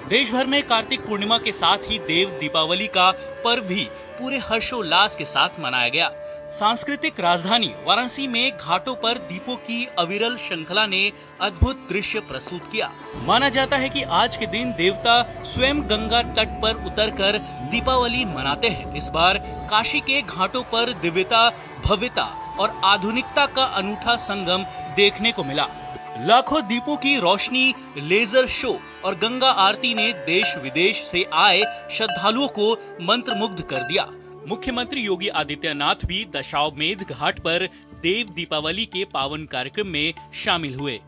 Speaker 26: देश भर में कार्तिक पूर्णिमा के साथ ही देव दीपावली का पर्व भी पूरे हर्षोल्लास के साथ मनाया गया। सांस्कृतिक राजधानी वाराणसी में घाटों पर दीपों की अविरल श्रृंखला ने अद्भुत दृश्य प्रस्तुत किया। माना जाता है कि आज के दिन देवता स्वयं गंगा तट पर उतरकर दीपावली मनाते हैं। इस बार काशी के घाटों पर दिव्यता, भव्यता और आधुनिकता का अनूठा संगम देखने को मिला। लाखों दीपों की रोशनी, लेजर शो और गंगा आरती ने देश विदेश से आए श्रद्धालुओं को मंत्रमुग्ध कर दिया। मुख्यमंत्री योगी आदित्यनाथ भी दशाश्वमेध घाट पर देव दीपावली के पावन कार्यक्रम में शामिल हुए।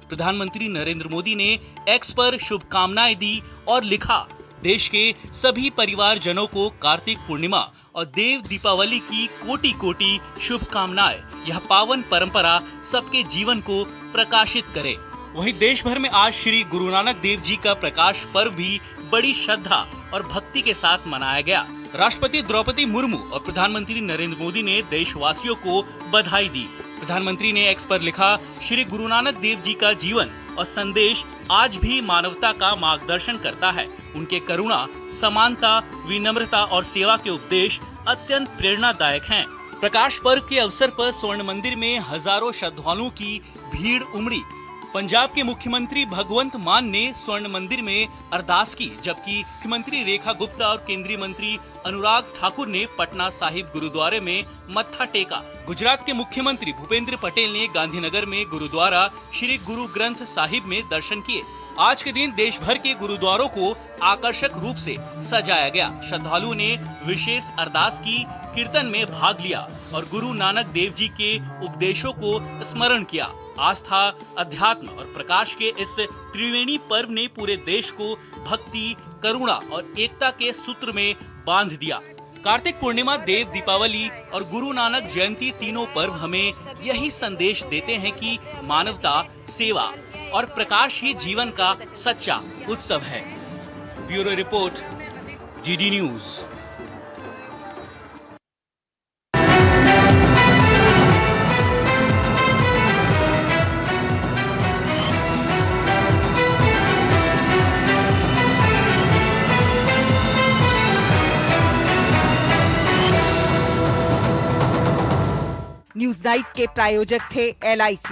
Speaker 26: प्रधानमंत्री नरेंद्र मोदी ने एक्स पर शुभकामनाएं दी और लिखा, देश के सभी परिवारजनों को कार्तिक पूर्णिमा और देव दीपावली की कोटि कोटि शुभकामनाएं। यह पावन परंपरा सबके जीवन को प्रकाशित करे। वहीं देश भर में आज श्री गुरु नानक देव जी का प्रकाश पर्व भी बड़ी श्रद्धा और भक्ति के साथ मनाया गया। राष्ट्रपति द्रौपदी मुर्मू और प्रधानमंत्री नरेंद्र मोदी ने देशवासियों को बधाई दी। प्रधानमंत्री ने एक्स पर लिखा, श्री गुरु नानक देव जी का जीवन और संदेश आज भी मानवता का मार्गदर्शन करता है। उनके करुणा, समानता, विनम्रता और सेवा के उपदेश अत्यंत प्रेरणादायक हैं। प्रकाश पर्व के अवसर पर स्वर्ण मंदिर में हजारों श्रद्धालुओं की भीड़ उमड़ी। पंजाब के मुख्यमंत्री भगवंत मान ने स्वर्ण मंदिर में अरदास की, जबकि मुख्यमंत्री रेखा गुप्ता और केंद्रीय मंत्री अनुराग ठाकुर ने पटना साहिब गुरुद्वारे में मत्था टेका। गुजरात के मुख्यमंत्री भूपेंद्र पटेल ने गांधीनगर में गुरुद्वारा श्री गुरु ग्रंथ साहिब में दर्शन किए। आज के दिन देश भर के गुरुद्वारों को आकर्षक रूप से सजाया गया। श्रद्धालुओं ने विशेष अरदास की, कीर्तन में भाग लिया और गुरु नानक देव जी के उपदेशों को स्मरण किया। आस्था, अध्यात्म और प्रकाश के इस त्रिवेणी पर्व ने पूरे देश को भक्ति, करुणा और एकता के सूत्र में बांध दिया। कार्तिक पूर्णिमा, देव दीपावली और गुरु नानक जयंती तीनों पर्व हमें यही संदेश देते हैं कि मानवता, सेवा और प्रकाश ही जीवन का सच्चा उत्सव है। Bureau report, GD news.
Speaker 2: News night के प्रायोजक थे LIC।